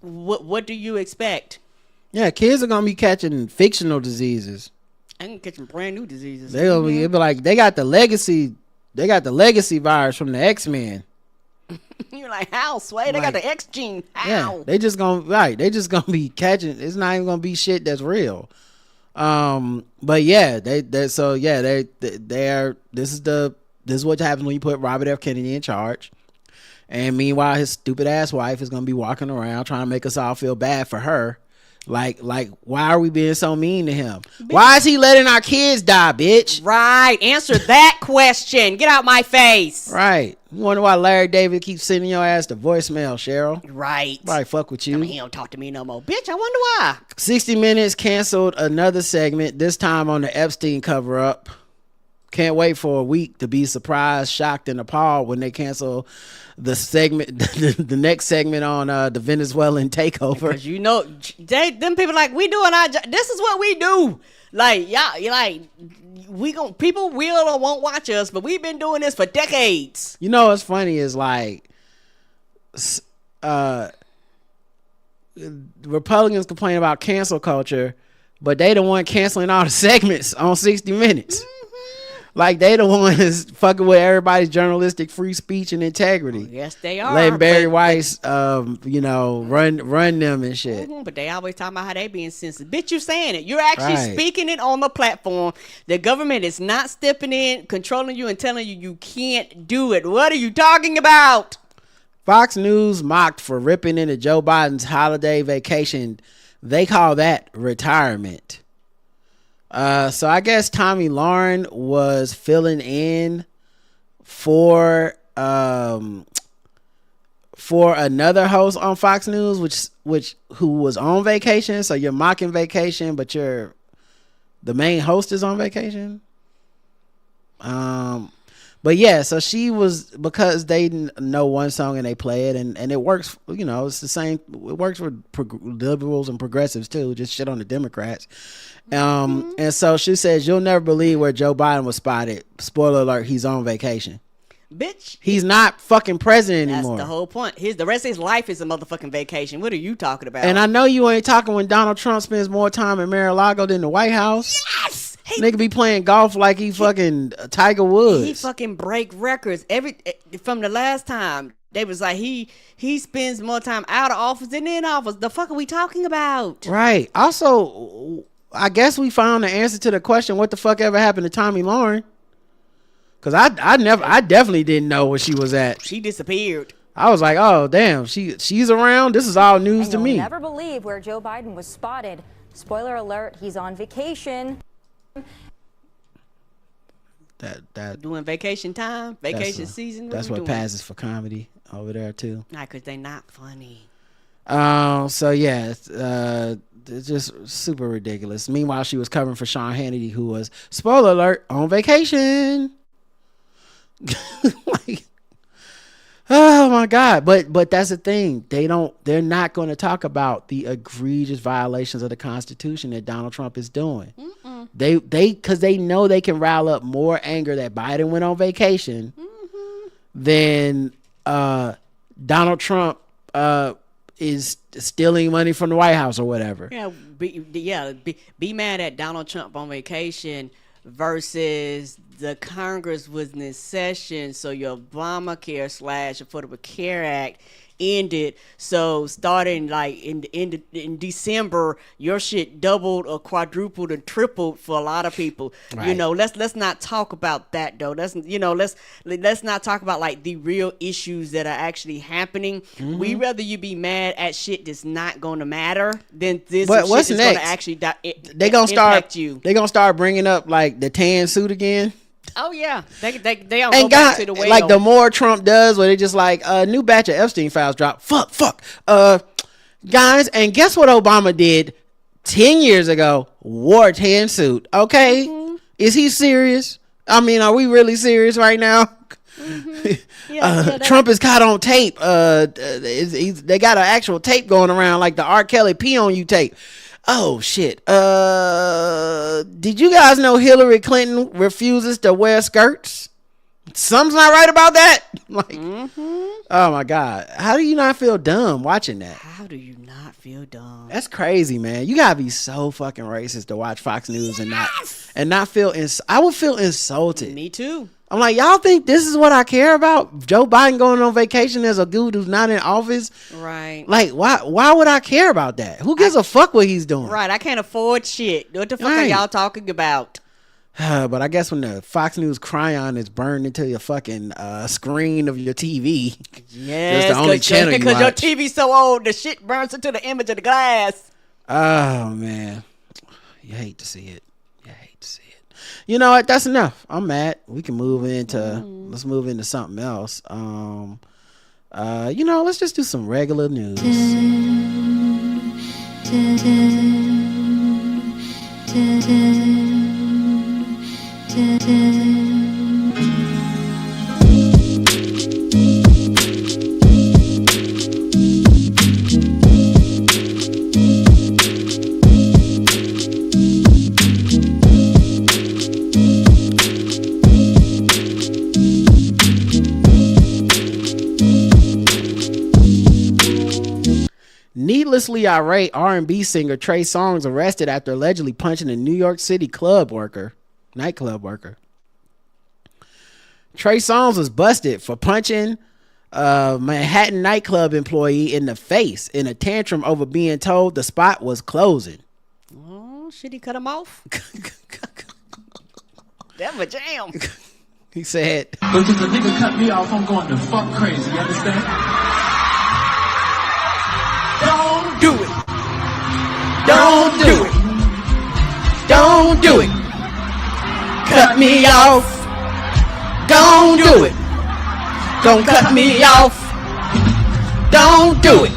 what do you expect? Yeah, kids are gonna be catching fictional diseases. I can catch some brand new diseases. They'll be like, they got the legacy virus from the X-Men. You're like, how, Sway? They got the X gene. How? Yeah, they just gonna be catching. It's not even gonna be shit that's real. But yeah, this is what happens when you put Robert F. Kennedy in charge. And meanwhile, his stupid ass wife is gonna be walking around trying to make us all feel bad for her. Like, why are we being so mean to him? Why is he letting our kids die, bitch? Right. Answer that question. Get out my face. Right. You wonder why Larry David keeps sending your ass to voicemail, Cheryl? Right. Probably fuck with you. I mean, he don't talk to me no more. Bitch, I wonder why. 60 Minutes canceled another segment, this time on the Epstein cover-up. Can't wait for a week to be surprised, shocked, and appalled when they cancel the segment, the next segment on the Venezuelan takeover. Because you know, them people like, we doing our job. This is what we do. Like, y'all, like, people will or won't watch us, but we've been doing this for decades. You know what's funny is like, Republicans complain about cancel culture, but they the one canceling all the segments on 60 Minutes. Like, they the ones fucking with everybody's journalistic free speech and integrity. Yes, they are. Letting Barry Weiss, run them and shit. But they always talking about how they being sensitive. Bitch, you saying it. You're actually speaking it on the platform. The government is not stepping in, controlling you, and telling you can't do it. What are you talking about? Fox News mocked for ripping into Joe Biden's holiday vacation. They call that retirement. So I guess Tommy Lauren was filling in for another host on Fox News, who was on vacation. So you're mocking vacation, but the main host is on vacation. But yeah, so she was, because they know one song and they play it, and it works. You know, it's the same. It works for liberals and progressives too. Just shit on the Democrats. And so she says, "You'll never believe where Joe Biden was spotted. Spoiler alert: he's on vacation." Bitch. He's not fucking president anymore. That's the whole point. The rest of his life is a motherfucking vacation. What are you talking about? And I know you ain't talking when Donald Trump spends more time in Mar-a-Lago than the White House. Yes! Nigga be playing golf like he fucking Tiger Woods. He fucking break records. From the last time, they was like, he spends more time out of office than in office. The fuck are we talking about? Right. Also, I guess we found the answer to the question, what the fuck ever happened to Tommy Lauren? Cause I definitely didn't know where she was at. She disappeared. I was like, oh damn, she's around. This is all news to me. You'll never believe where Joe Biden was spotted. Spoiler alert: he's on vacation. That doing vacation time, vacation season. That's what passes for comedy over there too. Nah, cause they not funny. So yeah, it's just super ridiculous. Meanwhile, she was covering for Sean Hannity, who was, spoiler alert, on vacation. Like, oh my God. But that's the thing. They're not going to talk about the egregious violations of the Constitution that Donald Trump is doing. Cause they know they can rile up more anger that Biden went on vacation than Donald Trump is stealing money from the White House or whatever. Be mad at Donald Trump on vacation versus the Congress was in session, so your Obamacare / Affordable Care Act ended. So starting like in December, your shit doubled or quadrupled and tripled for a lot of people. Right. You know, let's not talk about that though. Let's not talk about like the real issues that are actually happening. We rather you be mad at shit that's not going to matter than this shit that's going to actually impact you. They gonna start bringing up like the tan suit again. Oh yeah, they don't go back to the way like the more Trump does, where they just like new batch of Epstein files drop. Fuck, guys, and guess what Obama did 10 years ago? Wore a tan suit. Okay, is he serious? I mean, are we really serious right now? Trump is caught on tape. They got an actual tape going around, like the R. Kelly pee on you tape. Oh shit. Did you guys know Hillary Clinton refuses to wear skirts? Something's not right about that. Like, oh my God. How do you not feel dumb watching that? How do you not feel dumb? That's crazy, man. You gotta be so fucking racist to watch Fox News and not feel I would feel insulted. Me too. I'm like, y'all think this is what I care about? Joe Biden going on vacation as a dude who's not in office? Right. Like, why would I care about that? Who gives a fuck what he's doing? Right. I can't afford shit. What the fuck are y'all talking about? But I guess when the Fox News cryon is burned into your fucking screen of your TV, yes, that's the only channel you watch. Because your TV's so old, the shit burns into the image of the glass. Oh, man. You hate to see it. You know what? That's enough. I'm mad. We can move into let's move into something else. Let's just do some regular news. Needlessly irate R&B singer Trey Songz arrested after allegedly punching a New York City nightclub worker. Trey Songz was busted for punching a Manhattan nightclub employee in the face in a tantrum over being told the spot was closing. Oh, should he cut him off? That was a jam. He said, "But if the nigga cut me off, I'm going to fuck crazy. You understand? Don't do it. Don't do it. Don't do it. Cut me off. Don't do it. Don't cut me off. Don't do it."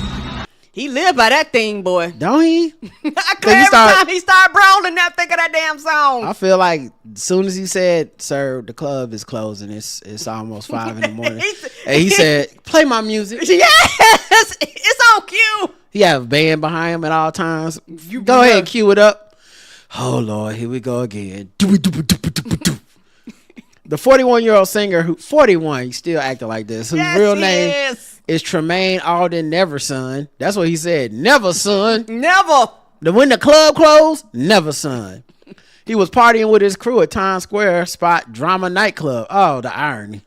He lived by that thing, boy. Don't he? Every time he started brawling that, think of that damn song. I feel like as soon as he said, "Sir, the club is closing. It's almost 5 in the morning," and he said, "Play my music." Yes, it's on cue. He have a band behind him at all times. Go ahead and cue it up. Oh Lord, here we go again. The 41-year-old singer who 41, he's still acting like this. Whose real name is Tremaine Alden Neverson. That's what he said. Never, son. Never. When the club closed, never, son. He was partying with his crew at Times Square spot Drama Nightclub. Oh, the irony.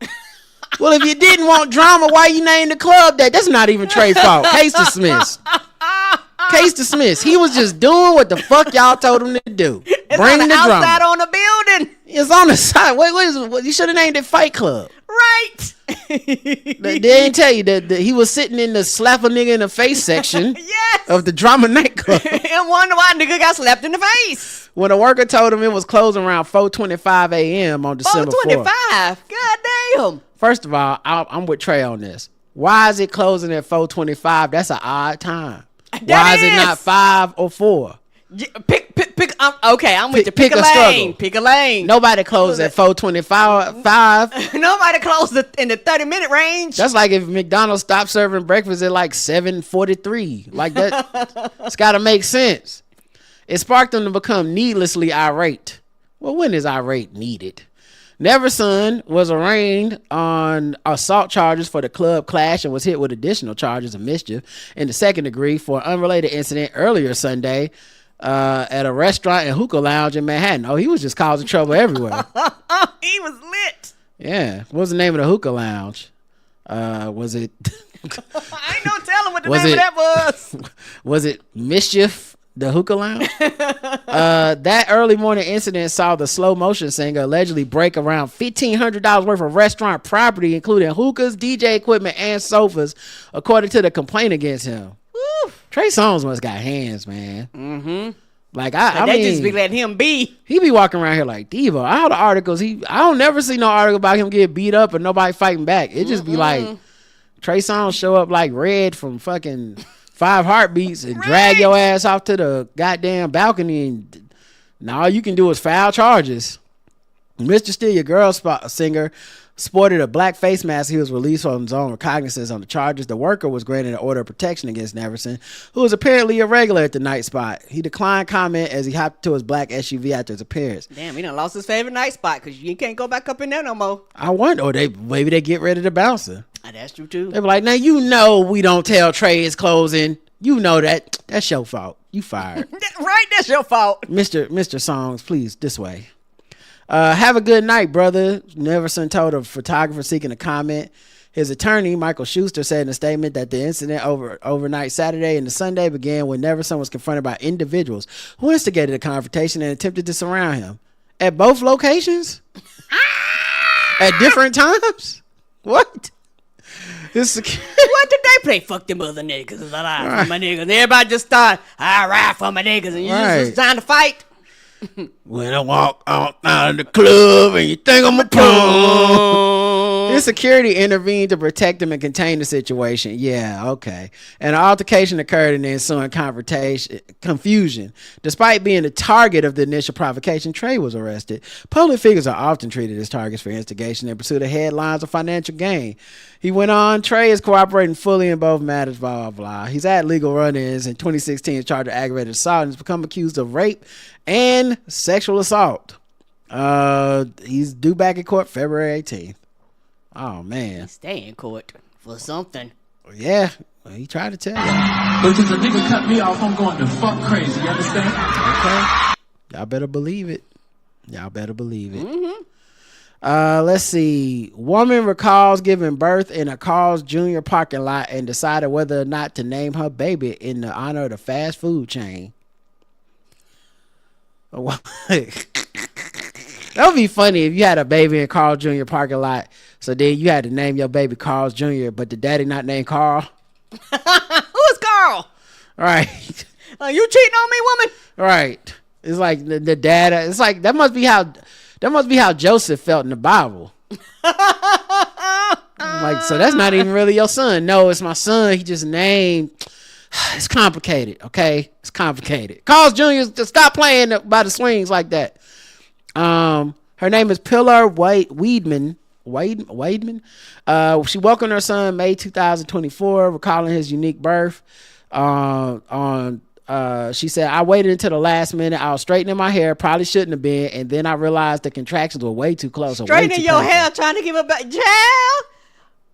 Well, if you didn't want drama, why you named the club that? That's not even Trey's fault. Case dismissed. Case dismissed. He was just doing what the fuck y'all told him to do. Bring the drama. Outside on the building. It's on the side. What you should have named it Fight Club. Right. They didn't tell you that he was sitting in the slap a nigga in the face section of the Drama Nightclub. And wonder why nigga got slapped in the face. When a worker told him it was closing around 4:25 a.m. on December 4th. 4:25? God damn. First of all, I'm with Trey on this. Why is it closing at 4:25? That's an odd time. Why is it not 5 or 4? Pick. Okay, I'm with you. Pick a lane. Struggle. Pick a lane. Nobody closed at 4:25. Nobody closed in the 30-minute range. That's like if McDonald's stopped serving breakfast at like 7:43. Like that. It's got to make sense. It sparked them to become needlessly irate. Well, when is irate needed? Neverson was arraigned on assault charges for the club clash and was hit with additional charges of mischief in the second degree for an unrelated incident earlier Sunday at a restaurant and hookah lounge in Manhattan. Oh, he was just causing trouble everywhere. He was lit. Yeah. What was the name of the hookah lounge? Was it... I ain't no telling what the name of that was. Was it Mischief? The hookah lounge? That early morning incident saw the slow motion singer allegedly break around $1,500 worth of restaurant property, including hookahs, DJ equipment, and sofas, according to the complaint against him. Woo. Trey Songz must got hands, man. Mm-hmm. Like I mean, just be letting him be. He be walking around here like Devo. All the articles I don't never see no article about him getting beat up and nobody fighting back. It just be like Trey Songz show up like Red from fucking 5 Heartbeats and drag your ass off to the goddamn balcony, and now all you can do is foul charges. Mr. Steal Your Girl singer sported a black face mask. He was released on his own recognizance on the charges. The worker was granted an order of protection against Neverson, who was apparently irregular at the night spot. He declined comment as he hopped to his black SUV after his appearance. Damn, he done lost his favorite night spot because you can't go back up in there no more. I wonder, or maybe they get rid of the bouncer. That's true too. They were like, now you know we don't tell Trey is closing. You know that. That's your fault. You fired. Right, that's your fault. Mr. Songz, please, this way. Have a good night, brother. Neverson told a photographer seeking a comment. His attorney, Michael Schuster, said in a statement that the incident overnight Saturday and the Sunday began when Neverson was confronted by individuals who instigated a confrontation and attempted to surround him. At both locations? At different times? What? What did they play? Fuck them other niggas. I ride for my niggas. Everybody just start, I ride for my niggas. And you just trying to fight. When I walk out of the club and you think I'm a punk. His security intervened to protect him and contain the situation. Yeah, okay. And an altercation occurred in the ensuing confusion. Despite being the target of the initial provocation, Trey was arrested. Public figures are often treated as targets for instigation in pursuit of headlines or financial gain. He went on, Trey is cooperating fully in both matters, blah, blah, blah. He's had legal run-ins. In 2016, he's charged with aggravated assault and has become accused of rape and sexual assault. He's due back in court February 18th. Oh, man. Stay in court for something. Yeah, well, he tried to tell you. But since a nigga cut me off, I'm going to fuck crazy, you understand? Okay. Y'all better believe it. Mm-hmm. Let's see. Woman recalls giving birth in a Carl's Jr. parking lot and decided whether or not to name her baby in the honor of the fast food chain. That would be funny if you had a baby in Carl's Jr. parking lot, so then you had to name your baby Carl's Jr., but the daddy not named Carl. Who's Carl? Right. You cheating on me, woman? Right. It's like the dad. It's like that must be how Joseph felt in the Bible. Like, so that's not even really your son. No, it's my son. He just named. It's complicated. Okay, it's complicated. Carl's Jr. Just stop playing by the swings like that. Her name is Pillar Weidman. She welcomed her son May 2024, recalling his unique birth on She said, I waited until the last minute. I was straightening my hair, probably shouldn't have been, and then I realized the contractions were way too close. Straightening your hair, trying to give it back. Child,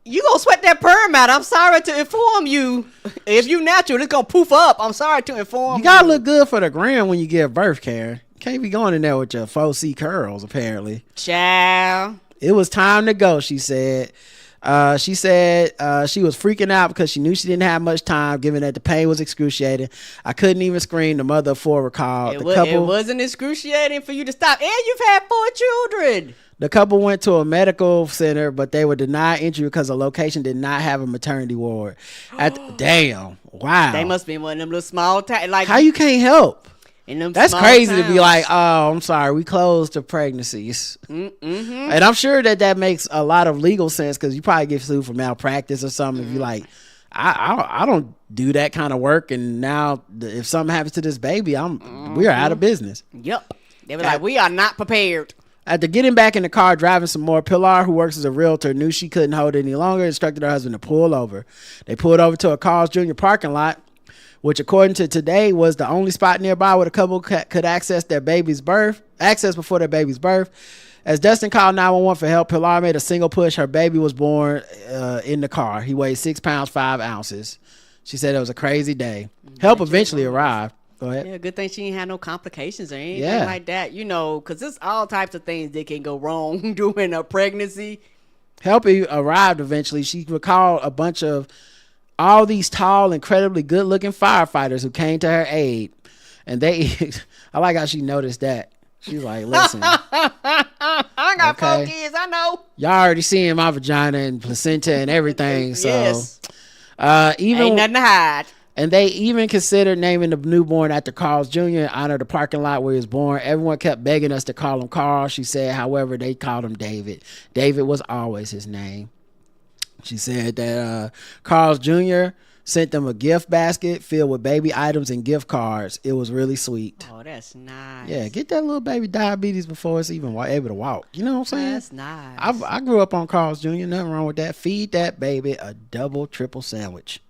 you gonna sweat that perm out. I'm sorry to inform you. If you natural, it's gonna poof up. I'm sorry to inform you. You gotta look good for the gram when you give birth, Karen. Can't be going in there with your 4C curls, apparently. Child. It was time to go, she said. She said she was freaking out because she knew she didn't have much time, given that the pain was excruciating. I couldn't even scream, the mother of 4 recalled. It wasn't excruciating for you to stop. And you've had 4 children. The couple went to a medical center, but they were denied entry because the location did not have a maternity ward. Damn. Wow. They must be one of them little small towns. Like, how you can't help? That's crazy towns. To be like, oh, I'm sorry, we closed the pregnancies. Mm-hmm. And I'm sure that makes a lot of legal sense because you probably get sued for malpractice or something. If you like, I don't do that kind of work, and now if something happens to this baby, we're out of business. Yep. They were like, we are not prepared. After getting back in the car, driving some more, Pilar, who works as a realtor, knew she couldn't hold it any longer, instructed her husband to pull over. They pulled over to a Carl's Jr. parking lot, which according to Today was the only spot nearby where the couple could access before their baby's birth. As Dustin called 911 for help, Pilar made a single push. Her baby was born in the car. He weighed 6 pounds 5 ounces. She said it was a crazy day. Help eventually arrived. Go ahead. Yeah, good thing she didn't have no complications or anything like that. You know, because there's all types of things that can go wrong during a pregnancy. Help arrived eventually. She recalled a bunch of all these tall, incredibly good-looking firefighters who came to her aid. And they, I like how she noticed that. She's like, listen. I got 4 kids, I know. Y'all already seeing my vagina and placenta and everything. So, yes. Even ain't nothing to hide. And they even considered naming the newborn after Carl's Jr. in honor of the parking lot where he was born. Everyone kept begging us to call him Carl. She said, however, they called him David. David was always his name. She said that Carl's Jr. sent them a gift basket filled with baby items and gift cards. It was really sweet. Oh, that's nice. Yeah, get that little baby diabetes before it's even able to walk. You know what I'm saying? That's nice. I grew up on Carl's Jr. Nothing wrong with that. Feed that baby a double, triple sandwich.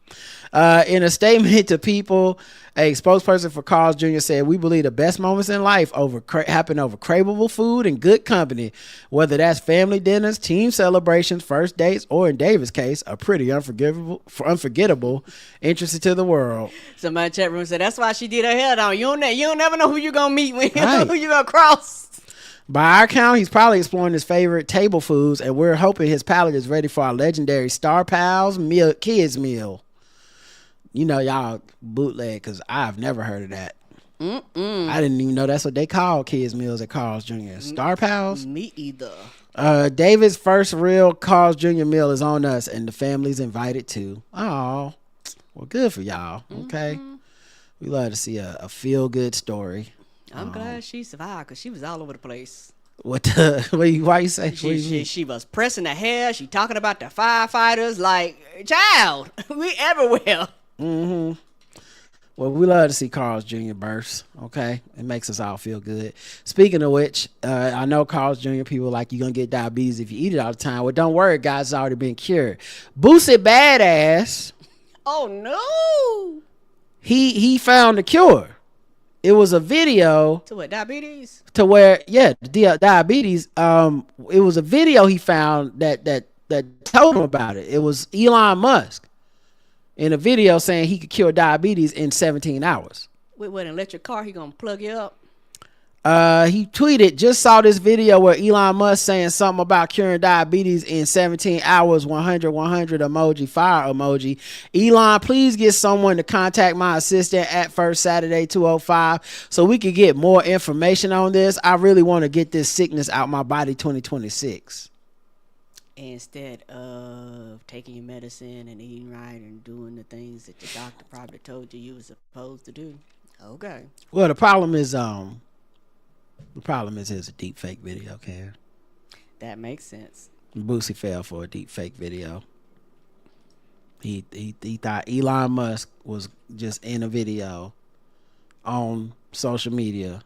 In a statement to People, a spokesperson for Carl's Jr. said, we believe the best moments in life happen over craveable food and good company, whether that's family dinners, team celebrations, first dates, or in David's case, a pretty unforgettable entrance into the world. Somebody in the chat room said, that's why she did her hair down. You don't never know who you're going to meet, who you're going to cross. By our count, he's probably exploring his favorite table foods, and we're hoping his palate is ready for our legendary Star Pals kids meal. You know, y'all bootleg because I've never heard of that. I didn't even know that's what they call kids meals at Carl's Jr. Star Pals? Me either. David's first real Carl's Jr. meal is on us, and the family's invited too. Oh, well, good for y'all. Okay. We love to see a feel-good story. I'm glad she survived because she was all over the place. Why you say? She was pressing the hair. She talking about the firefighters. Like, child, we everywhere. Mm-hmm. Well, we love to see Carl's Jr. births. Okay, it makes us all feel good. Speaking of which, I know Carl's Jr. people like you're gonna get diabetes if you eat it all the time. Well, don't worry, guys, it's already been cured. Boosie Badass. Oh no! He found the cure. It was a video to what, diabetes? To where diabetes. It was a video he found that told him about it. It was Elon Musk in a video saying he could cure diabetes in 17 hours. With what, an electric car, he gonna plug you up? He tweeted, just saw this video where Elon Musk saying something about curing diabetes in 17 hours, 100 emoji, fire emoji. Elon, please get someone to contact my assistant at First Saturday 205 so we could get more information on this. I really want to get this sickness out my body 2026. Instead of taking your medicine and eating right and doing the things that the doctor probably told you were supposed to do. Okay. Well, the problem is it's a deep fake video, Karen. That makes sense. Boosie fell for a deep fake video. He thought Elon Musk was just in a video on social media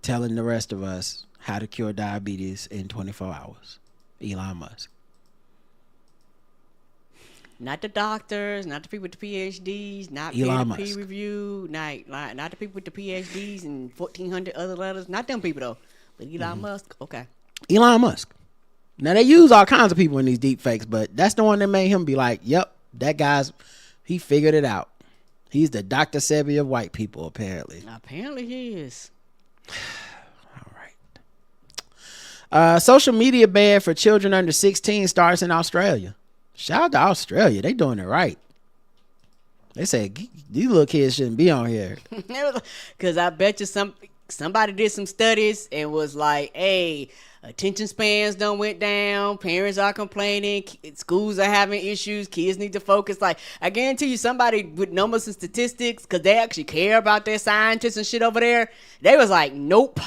telling the rest of us how to cure diabetes in 24 hours. Elon Musk. Not the doctors, not the people with the PhDs, not Elon peer Musk. review, not the people with the PhDs and 1,400 other letters. Not them people though, but Elon Musk. Okay. Elon Musk. Now they use all kinds of people in these deep fakes, but that's the one that made him be like, "Yep, that guy's he figured it out. He's the Dr. Sebi of white people, apparently." Apparently he is. Social media ban for children under 16 starts in Australia. Shout out to Australia. They doing it right. They say these little kids shouldn't be on here. Because I bet you somebody did some studies and was like, hey, attention spans done went down. Parents are complaining. Schools are having issues. Kids need to focus. Like, I guarantee you somebody with numbers and statistics, because they actually care about their scientists and shit over there, they was like, nope.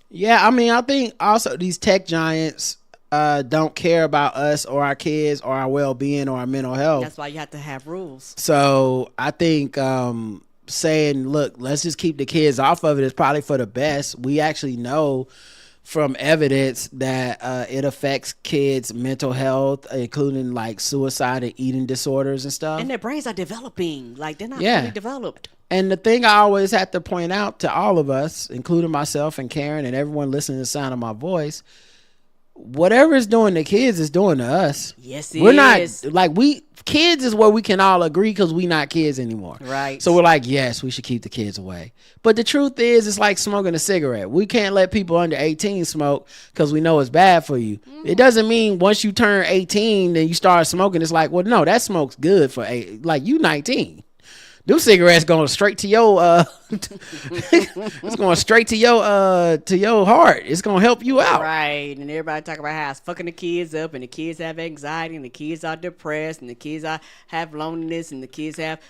Yeah, I mean, I think also these tech giants don't care about us or our kids or our well-being or our mental health. That's why you have to have rules. So I think saying, look, let's just keep the kids off of it is probably for the best. We actually know from evidence that it affects kids' mental health, including like suicide and eating disorders and stuff. And their brains are developing. Like, they're not fully developed. And the thing I always have to point out to all of us, including myself and Karen and everyone listening to the sound of my voice, whatever it's doing to kids is doing to us. Yes, it We're is. not like kids is where we can all agree because we not kids anymore. Right. So we're like, yes, we should keep the kids away. But the truth is, it's like smoking a cigarette. We can't let people under 18 smoke because we know it's bad for you. It doesn't mean once you turn 18 then you start smoking. It's like, well, no, that smoke's good for like you 19. Them cigarettes going straight to your it's going straight to your heart. It's gonna help you out. Right. And everybody talk about how it's fucking the kids up, and the kids have anxiety, and the kids are depressed, and the kids have loneliness, and the kids have,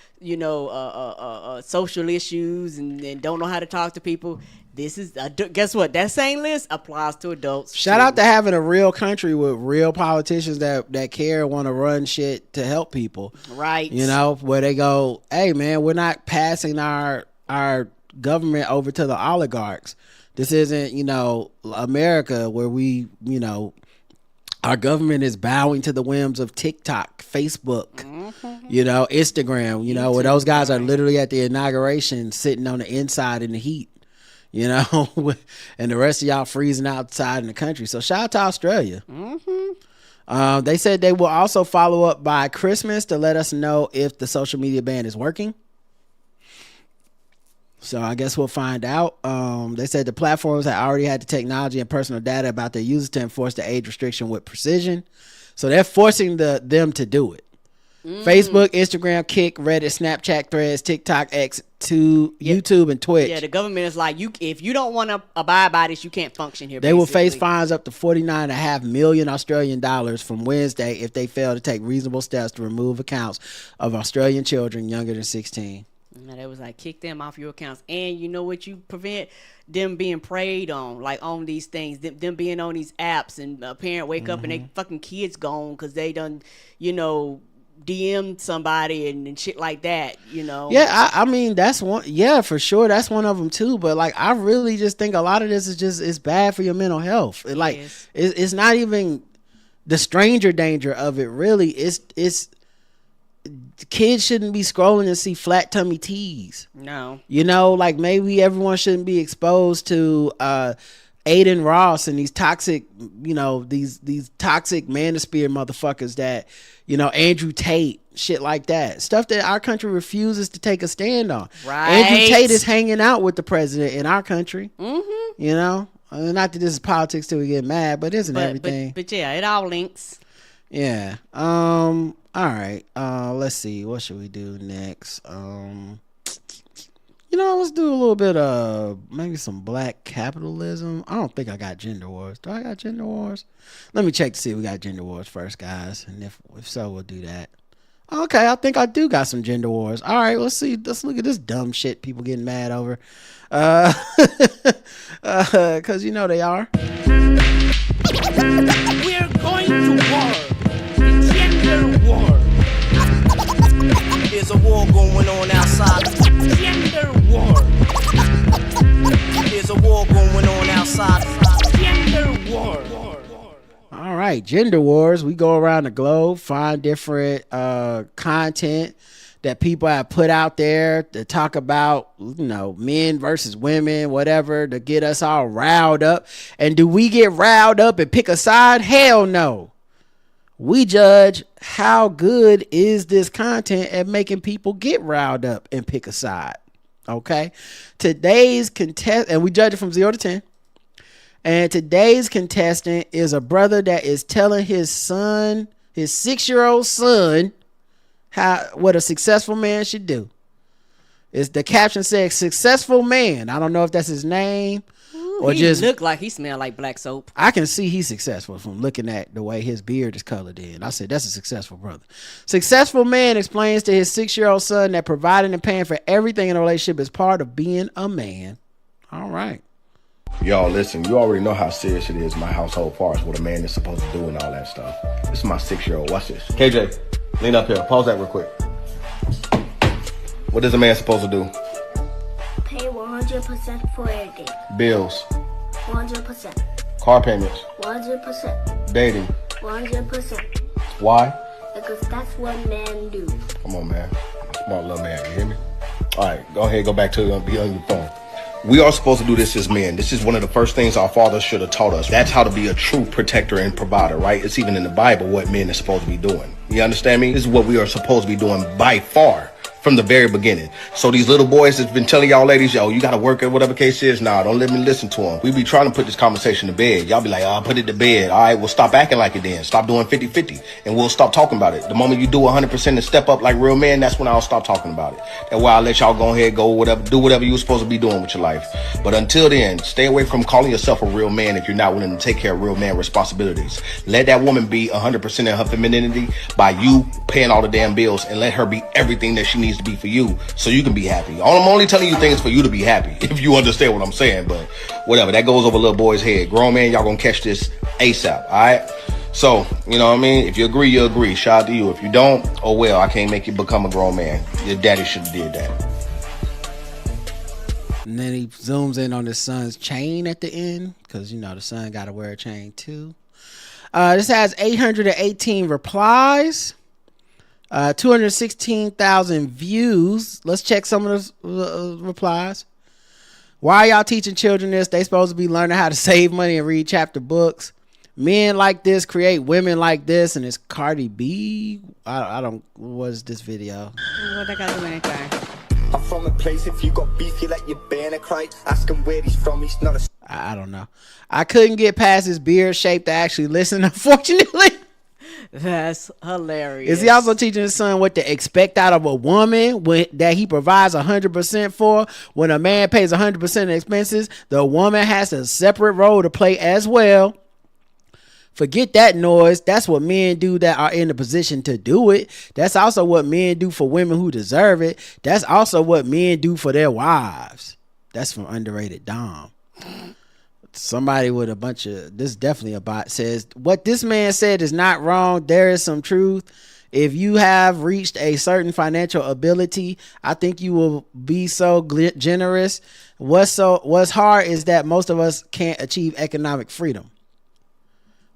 social issues and don't know how to talk to people. This is guess what? That same list applies to adults. Shout out to having a real country with real politicians that care and want to run shit to help people. Right. Where they go, hey man, we're not passing our government over to the oligarchs. This isn't, America where we, our government is bowing to the whims of TikTok, Facebook, Instagram, where those guys are literally at the inauguration sitting on the inside in the heat. And the rest of y'all freezing outside in the country. So shout out to Australia. They said they will also follow up by Christmas to let us know if the social media ban is working. So I guess we'll find out. They said the platforms had already had the technology and personal data about their users to enforce the age restriction with precision. So they're forcing them to do it. Facebook, Instagram, Kick, Reddit, Snapchat, Threads, TikTok, X, YouTube, and Twitch. Yeah, the government is like, if you don't want to abide by this, you can't function here. They will face fines up to $49.5 million Australian dollars from Wednesday if they fail to take reasonable steps to remove accounts of Australian children younger than 16. Now they was like, kick them off your accounts. And you know what, you prevent them being preyed on, like on these things, them being on these apps, and a parent wake up and they fucking kids gone because they done, DM somebody and shit like that, Yeah, I mean, that's one. Yeah, for sure. That's one of them too. But like, I really just think a lot of this is it's bad for your mental health. It's not even the stranger danger of it. Really, it's kids shouldn't be scrolling and see flat tummy tees. No. Like maybe everyone shouldn't be exposed to Aiden Ross and these toxic, these toxic manosphere motherfuckers that, Andrew Tate, shit like that. Stuff that our country refuses to take a stand on. Right. Andrew Tate is hanging out with the president in our country. Not that this is politics till we get mad, but isn't everything? But yeah, it all links. Yeah. All right. Let's see. What should we do next? Let's do a little bit of maybe some black capitalism. I don't think I got gender wars. Do I got gender wars? Let me check to see if we got gender wars first, guys. And if so, we'll do that. Okay, I think I do got some gender wars. All right, let's see. Let's look at this dumb shit people getting mad over. Because they are. We're going to war. Gender war. There's a war going on outside. Gender war. There's a war going on outside. Gender war. All right, Gender Wars. We go around the globe, find different content that people have put out there to talk about, men versus women, whatever, to get us all riled up. And do we get riled up and pick a side? Hell no. We judge how good is this content at making people get riled up and pick a side. Okay. Today's contest, and we judge it from 0 to 10. And today's contestant is a brother that is telling his son, his 6-year-old son, what a successful man should do. The caption says successful man. I don't know if that's his name. Or he just look like he smelled like black soap. I can see he's successful from looking at the way his beard is colored in. I said, that's a successful brother. Successful man explains to his 6-year-old son that providing and paying for everything in a relationship is part of being a man. All right. Y'all, listen, you already know how serious it is in my household as far as what a man is supposed to do and all that stuff. This is my 6-year-old. Watch this. KJ, lean up here. Pause that real quick. What is a man supposed to do? Pay 100% for everything. Bills. 100%. Car payments. 100%. Dating. 100%. Why? Because that's what men do. Come on, man. Smart little man. You hear me? All right, go ahead. Go back to be on your phone. We are supposed to do this as men. This is one of the first things our fathers should have taught us. That's how to be a true protector and provider, right? It's even in the Bible what men are supposed to be doing. You understand me? This is what we are supposed to be doing by far from the very beginning. So these little boys that's been telling y'all ladies, yo, you got to work at whatever case is. Nah, don't let me listen to them. We be trying to put this conversation to bed. Y'all be like, I'll put it to bed. All right, well, stop acting like it then. Stop doing 50-50 and we'll stop talking about it. The moment you do 100% and step up like real men, that's when I'll stop talking about it. That's why I'll let y'all go ahead, go whatever, do whatever you're supposed to be doing with your life. But until then, stay away from calling yourself a real man if you're not willing to take care of real man responsibilities. Let that woman be 100% in her femininity by you paying all the damn bills and let her be everything that she needs to be for you. So you can be happy. I'm only telling you things for you to be happy, if you understand what I'm saying. But whatever, that goes over little boy's head. Grown man, y'all gonna catch this ASAP, all right? So, you know what I mean? If you agree, you agree. Shout out to you. If you don't, oh well, I can't make you become a grown man. Your daddy should have did that. And then he zooms in on his son's chain at the end, because, the son got to wear a chain too. This has 818 replies. 216,000 views. Let's check some of the replies. Why are y'all teaching children this? They supposed to be learning how to save money and read chapter books. Men like this create women like this, and it's Cardi B. I don't. What is this video? What they got to do anything? I'm from a place, if you got beef, you let your banner cry. Ask him where he's from, he's not a... I don't know. I couldn't get past his beard shape to actually listen, unfortunately. That's hilarious. Is he also teaching his son what to expect out of a woman that he provides 100% for? When a man pays 100% of expenses, the woman has a separate role to play as well. Forget that noise. That's what men do that are in the position to do it. That's also what men do for women who deserve it. That's also what men do for their wives. That's from Underrated Dom. Somebody with a bunch of, this is definitely a bot, says, what this man said is not wrong. There is some truth. If you have reached a certain financial ability, I think you will be so generous. What's hard is that most of us can't achieve economic freedom.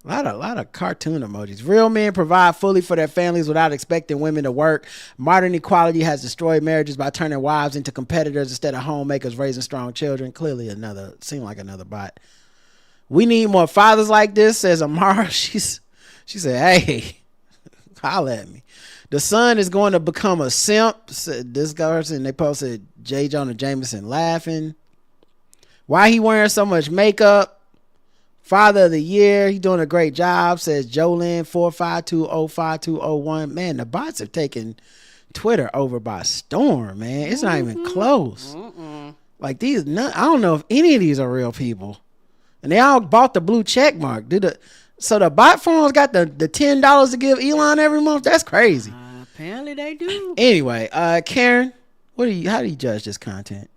A lot of cartoon emojis. Real men provide fully for their families without expecting women to work. Modern equality has destroyed marriages by turning wives into competitors instead of homemakers raising strong children. Clearly seemed like another bot. We need more fathers like this, says Amara. She said, hey, holla at me. The son is going to become a simp. This person, they posted J. Jonah Jameson laughing. Why he wearing so much makeup? Father of the year, he doing a great job, says Jolene 452052001. Man, the bots have taken Twitter over by storm, man. It's not even close. Like these, I don't know if any of these are real people, and they all bought the blue check mark. So the bot forums got the $10 to give Elon every month? That's crazy. Apparently they do. Anyway, Karen, how do you judge this content?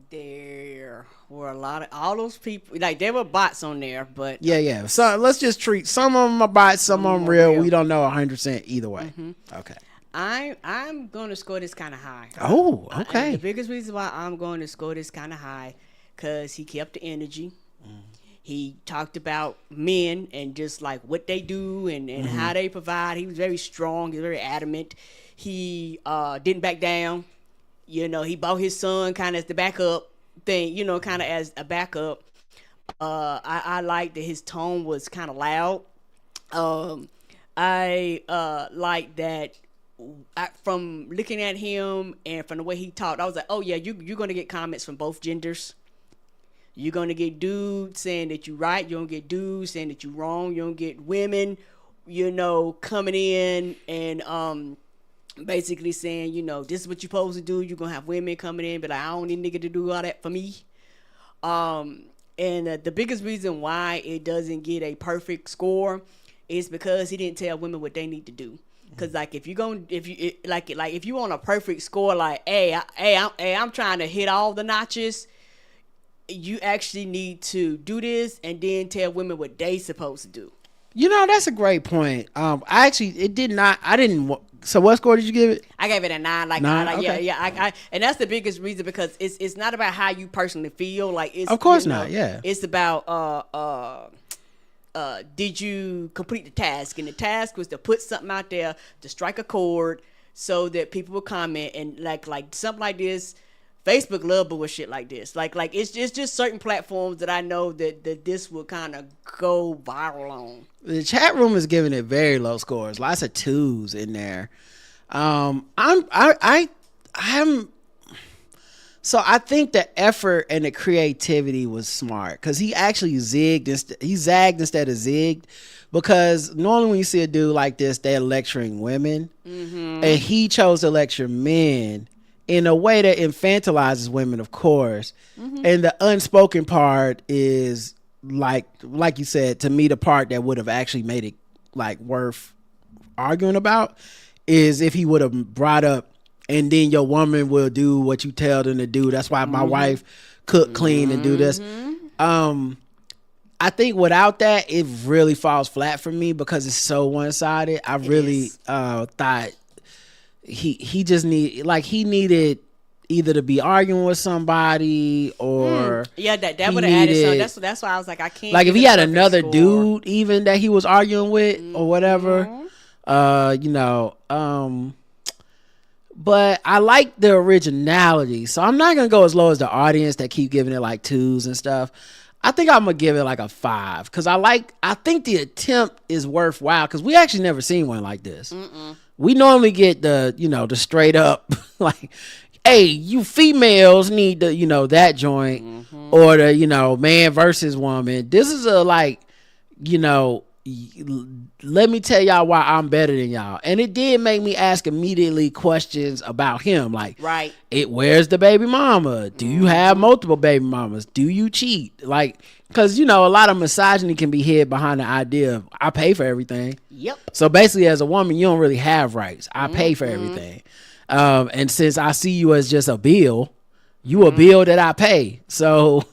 There were a lot of all those people, like there were bots on there, but yeah. So let's just treat some of them are bots, some of them real. We don't know 100% either way. Okay. I'm going to score this kind of high. Oh, okay. The biggest reason why I'm going to score this kind of high, because he kept the energy. He talked about men and just like what they do and how they provide. He was very strong. He was very adamant. He didn't back down. You know, he bought his son kind of as the backup thing, you know, kind of as a backup. I liked that his tone was kind of loud. I like that from looking at him and from the way he talked, I was like, oh yeah, you're going to get comments from both genders. You're going to get dudes saying that you're right. You're going to get dudes saying that you're wrong. You're going to get women, you know, coming in and basically saying, you know, this is what you're supposed to do. You're going to have women coming in, but like, I don't need nigga to do all that for me. And the biggest reason why it doesn't get a perfect score is because he didn't tell women what they need to do. Because like if you want a perfect score, like I'm trying to hit all the notches, you actually need to do this and then tell women what they supposed to do. You know, that's a great point. So what score did you give it? I gave it a 9. Like 9? Okay. Yeah. And that's the biggest reason because it's not about how you personally feel. Like it's of course not. Yeah. It's about did you complete the task? And the task was to put something out there to strike a chord so that people will comment and like something like this. Facebook love bullshit like this. Like it's just certain platforms that I know that this will kind of go viral on. The chat room is giving it very low scores. Lots of 2s in there. So I think the effort and the creativity was smart because he actually zagged instead of zigged. Because normally when you see a dude like this, they're lecturing women, and he chose to lecture men in a way that infantilizes women, of course. And the unspoken part is like you said, to me, the part that would have actually made it like worth arguing about is if he would have brought up, and then your woman will do what you tell them to do. That's why my wife cook, clean, and do this. I think without that, it really falls flat for me because it's so one-sided. I really thought he just needed either to be arguing with somebody or that would have added some. That's why I was like, I can't. Like if he had another dude even that he was arguing with or whatever, but I like the originality, so I'm not gonna go as low as the audience that keep giving it like 2s and stuff. I think I'm gonna give it like a 5 because I think the attempt is worthwhile because we actually never seen one like this. We normally get the straight up like, hey, you females need the that joint or the man versus woman. This is a like let me tell y'all why I'm better than y'all. And it did make me ask immediately questions about him. Like, right. Where's the baby mama? Do you have multiple baby mamas? Do you cheat? Like, because, a lot of misogyny can be hid behind the idea of I pay for everything. Yep. So basically, as a woman, you don't really have rights. I pay for everything. And since I see you as just a bill, you a bill that I pay. So...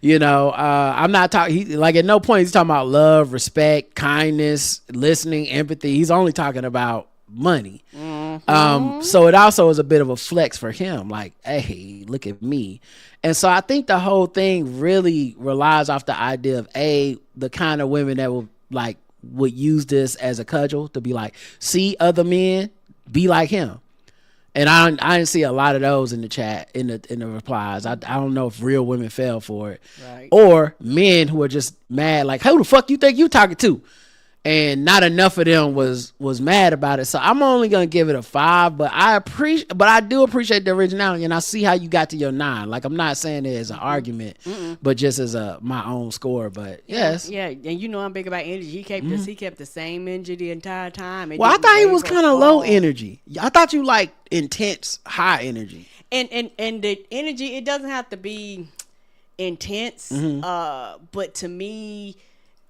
I'm not talking like at no point he's talking about love, respect, kindness, listening, empathy. He's only talking about money. So it also is a bit of a flex for him. Like, hey, look at me. And so I think the whole thing really relies off the idea of the kind of women that would use this as a cudgel to be like, see other men, be like him. And I didn't see a lot of those in the chat, in the replies. I don't know if real women fell for it. Right. Or men who are just mad, like, who the fuck you think you talking to? And not enough of them was mad about it. So I'm only gonna give it a 5, but I do appreciate the originality, and I see how you got to your 9. Like, I'm not saying it as an argument, but just as my own score. But yes. Yeah, and I'm big about energy. He kept the same energy the entire time. Well, I thought he was kind of low energy. I thought you like intense, high energy. And the energy, it doesn't have to be intense. But to me,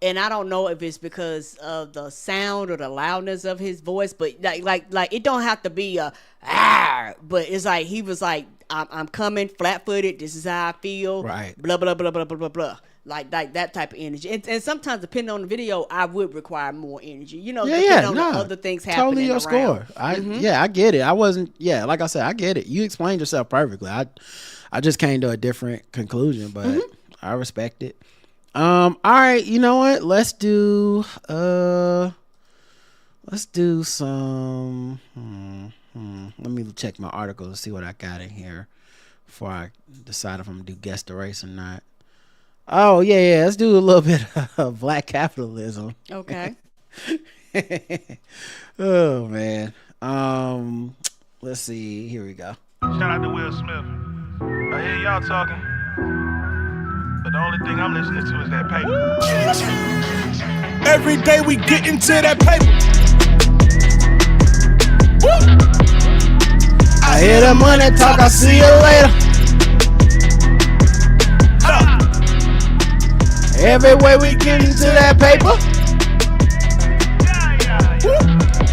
and I don't know if it's because of the sound or the loudness of his voice, but like it don't have to be but it's like he was like, I'm coming flat-footed. This is how I feel. Right. Blah blah blah blah blah blah blah. Like that type of energy. And sometimes depending on the video, I would require more energy. Depending on the other things happening totally your around. Score. I get it. I wasn't. Yeah, like I said, I get it. You explained yourself perfectly. I just came to a different conclusion, but I respect it. All right, you know what? Let's do some. Let me check my article and see what I got in here before I decide if I'm gonna do guess the race or not. Oh yeah. Let's do a little bit of black capitalism. Okay. Oh man. Let's see. Here we go. Shout out to Will Smith. I hear y'all talking, but the only thing I'm listening to is that paper. Every day we get into that paper. Woo! I hear the money talk. I'll see you later. Every way we get into that paper.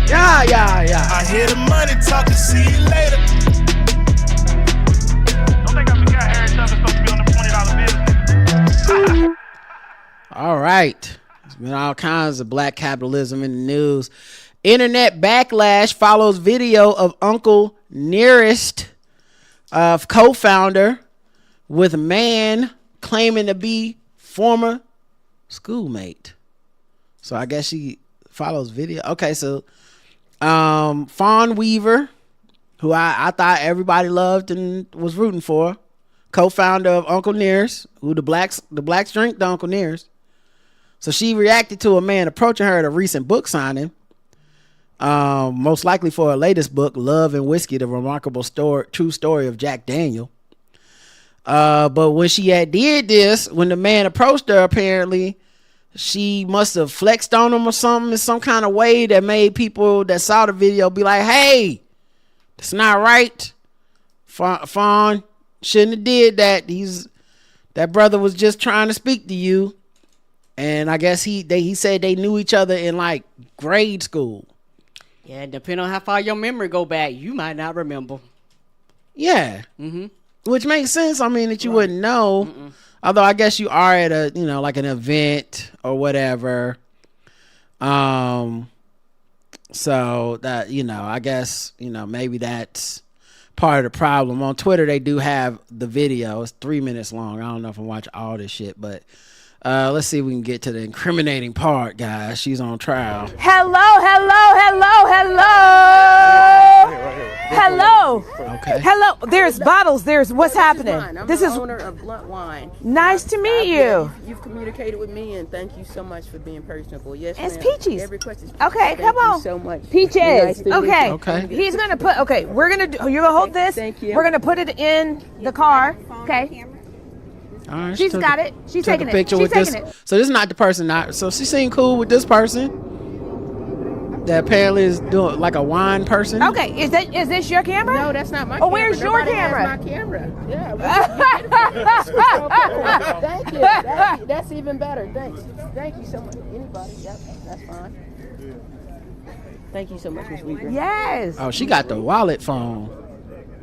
Yeah. I hear the money talking, see you later. Don't think I forgot Harry Tuck is supposed to be on the $20 business. All right. There's been all kinds of black capitalism in the news. Internet backlash follows video of Uncle Nearest co-founder with man claiming to be former schoolmate. So I guess she follows video. Okay, so Fawn Weaver, who I thought everybody loved and was rooting for, co-founder of Uncle Nearest, who the blacks drink the Uncle Nearest. So she reacted to a man approaching her at a recent book signing, most likely for her latest book, Love and Whiskey: The Remarkable True Story of Jack Daniel. But when she had did this, when the man approached her, apparently she must have flexed on him or something in some kind of way that made people that saw the video be like, hey, that's not right. Fawn shouldn't have did that. That brother was just trying to speak to you. And I guess he said they knew each other in like grade school. Yeah, depending on how far your memory go back, you might not remember. Yeah. Mm-hmm. Which makes sense. I mean, that you wouldn't know. Mm-mm. Although I guess you are at a, like an event or whatever. So that, I guess, maybe that's part of the problem. On Twitter, they do have the video. It's 3 minutes long. I don't know if I'm watching all this shit, but let's see if we can get to the incriminating part, guys. She's on trial. Hello. Okay. Hello. There's bottles. There's what's happening. I'm this the is owner of Blunt Wine. Nice to meet you. You've communicated with me, and thank you so much for being personable. Yes, it's ma'am. Peaches. Every question. Okay, come on. Thank you so much. Peaches. Nice to meet you. Okay. He's gonna put. Okay, we're gonna. You're gonna hold this. Thank you. We're gonna put it in the car. Okay. All right, She's got it. She's taking a picture it. with She's this. taking it. So this is not the person. So she seemed cool with this person. That apparently is doing like a wine person. Okay, is this your camera? No, that's not my camera. Oh, where's your Nobody camera? has my camera. Yeah. Thank you. That's even better. Thank you so much. Anybody? Yep, that's fine. Thank you so much, Ms. Weaver. Yes. Oh, she got the wallet phone.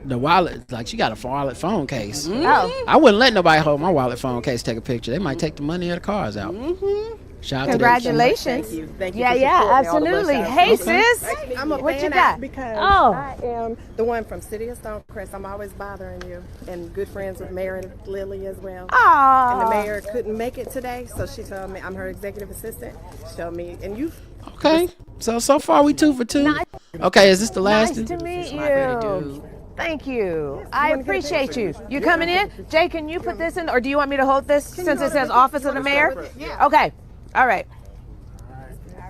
The wallet, like she got a wallet phone case. Mm-hmm. Oh. I wouldn't let nobody hold my wallet phone case, take a picture. They might take the money of the cars out. Mm-hmm. Shout Congratulations. Thank you. Thank you. Yeah, absolutely. Hey, sis. I'm a what fan you got? Because Oh. I am the one from City of Stonecrest. I'm always bothering you, and good friends with Mayor and Lily as well. Aww. And the mayor couldn't make it today, so she told me I'm her executive assistant. She told me, and you. Okay. So far we 2 for 2. Okay, is this the last? Nice to meet you. Thank you. I appreciate you. You coming in? Jay, can you put this in, or do you want me to hold this since it says Office of the Mayor? Yeah. Okay. All right. All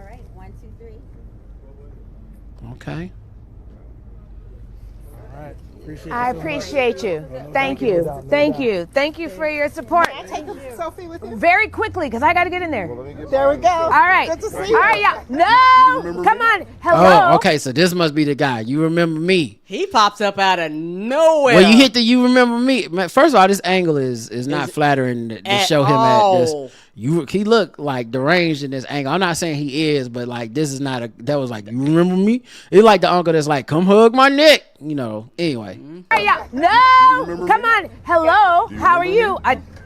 right. 1, 2, 3. Okay. I appreciate you. Thank you. Thank you. Thank you for your support. Can I take a selfie with you? Very quickly, because I got to get in there. There we go. All right. Good to see All you. right, yeah. No. Come on. Hello. Oh, okay. So this must be the guy. You remember me? He pops up out of nowhere. Well, you hit the you remember me. First of all, this angle is not flattering to show him at this. He looked like deranged in this angle. I'm not saying he is, but like this is not that was like, you remember me? It's like the uncle that's like, come hug my neck. Anyway. Yeah. No. Come on. Hello. How are you?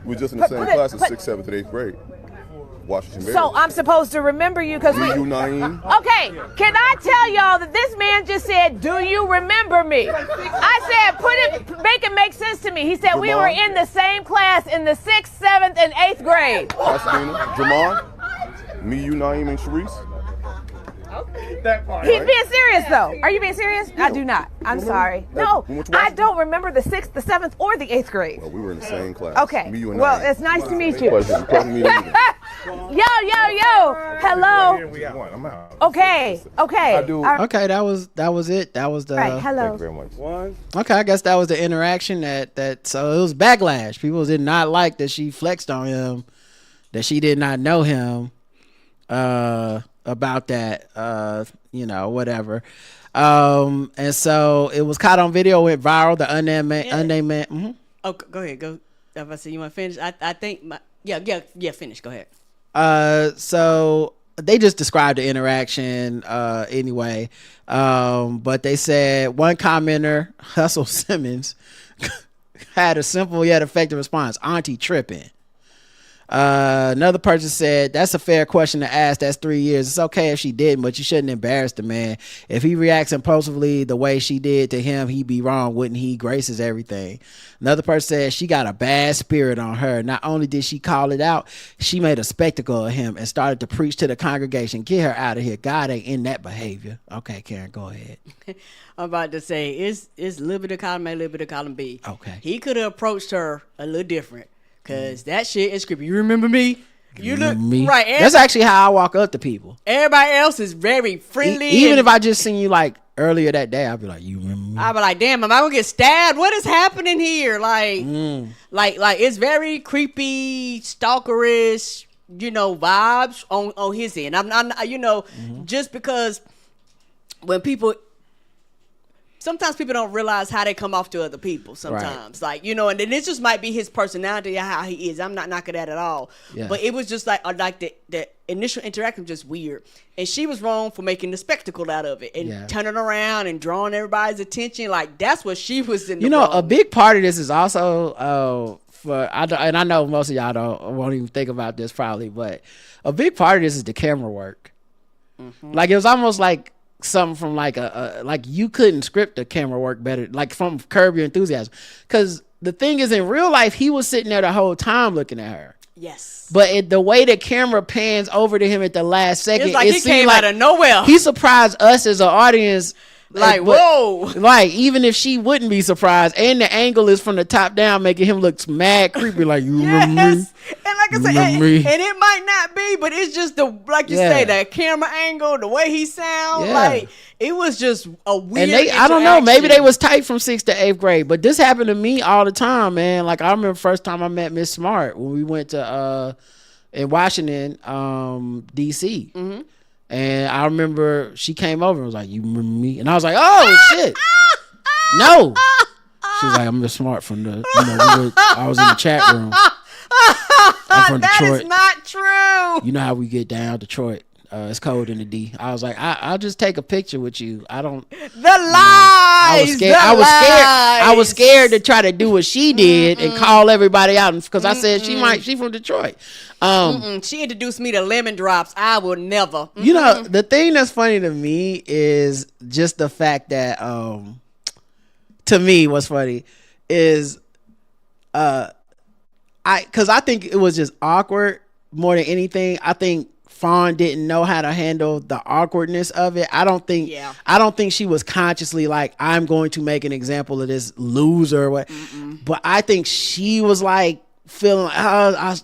We're just in the same class as 6th, 7th, and 8th grade. Washington. So I'm supposed to remember you because you Naeem? Okay. Okay, can I tell y'all that this man just said, "Do you remember me?" I said, make it make sense to me. He said, we were in the same class in the 6th, 7th, and 8th grade. Pasadena, Jamar, me, you, Naeem, and Sharice. He's being serious, though. Are you being serious? I do not. I'm sorry. No, I don't remember the 6th, the 7th, or the 8th grade. Well, we were in the same class. Okay. Me, you, and well, Naeem. it's nice to meet you. Pleasure to meet you. Yo. Hello. I'm out. Okay. Okay, that was it. That was the right. Hello. Thank you very much. Okay, I guess that was the interaction that so it was backlash. People did not like that she flexed on him, that she did not know him about that, whatever. And so it was caught on video, went viral. The unnamed man. Mm-hmm. Oh, go ahead. Go. If I say you want to finish, I think finish. Go ahead. So they just described the interaction anyway. But they said one commenter, Hustle Simmons, had a simple yet effective response. Auntie tripping. Another person said, that's a fair question to ask. That's 3 years. It's okay if she didn't, but you shouldn't embarrass the man. If he reacts impulsively the way she did to him, he'd be wrong, wouldn't he? Grace is everything. Another person said she got a bad spirit on her. Not only did she call it out, she made a spectacle of him and started to preach to the congregation. Get her out of here. God ain't in that behavior. Okay, Karen, go ahead. I'm about to say it's a little bit of column A, a little bit of column B. Okay. He could have approached her a little different. Cause that shit is creepy. You remember me? You look right. That's actually how I walk up to people. Everybody else is very friendly. Even if I just seen you like earlier that day, I'll be like, "You remember me?" I'll be like, "Damn, am I gonna get stabbed? What is happening here?" Like it's very creepy, stalkerish, vibes on his end. I'm just because when people. Sometimes people don't realize how they come off to other people sometimes. Right. And then it just might be his personality, how he is. I'm not knocking that at all. Yeah. But it was just like the initial interaction was just weird. And she was wrong for making the spectacle out of it and turning around and drawing everybody's attention. Like, that's what she was in the wrong. A big part of this is also, and I know most of y'all won't even think about this probably, but a big part of this is the camera work. Mm-hmm. Like, it was almost like, something from like you couldn't script the camera work better, like from Curb Your Enthusiasm, because the thing is, in real life he was sitting there the whole time looking at her. Yes, but the way the camera pans over to him at the last second, it's like he came out of nowhere. He surprised us as an audience. Like, whoa. Like, even if she wouldn't be surprised, and the angle is from the top down, making him look mad creepy, like, you remember me? And like I said, and it might not be, but it's just like you say, that camera angle, the way he sounds, like, it was just a weird I don't know, maybe they was tight from 6th to 8th grade, but this happened to me all the time, man. Like, I remember first time I met Miss Smart when we went to, in Washington, D.C., mm-hmm. And I remember she came over and was like, you remember me? And I was like, oh, shit. No. She was like, I'm Miss Smart from the, I was in the chat room. I'm from Detroit. That is not true. You know how we get down, Detroit. It's cold in the D. I was like, I'll just take a picture with you. I don't. The lies. I was scared. I was scared to try to do what she did and call everybody out because I said she from Detroit. She introduced me to lemon drops. I will never. The thing that's funny to me is just the fact that to me what's funny is because I think it was just awkward more than anything. I think Fawn didn't know how to handle the awkwardness of it. I don't think she was consciously like, I'm going to make an example of this loser or what. But I think she was like feeling,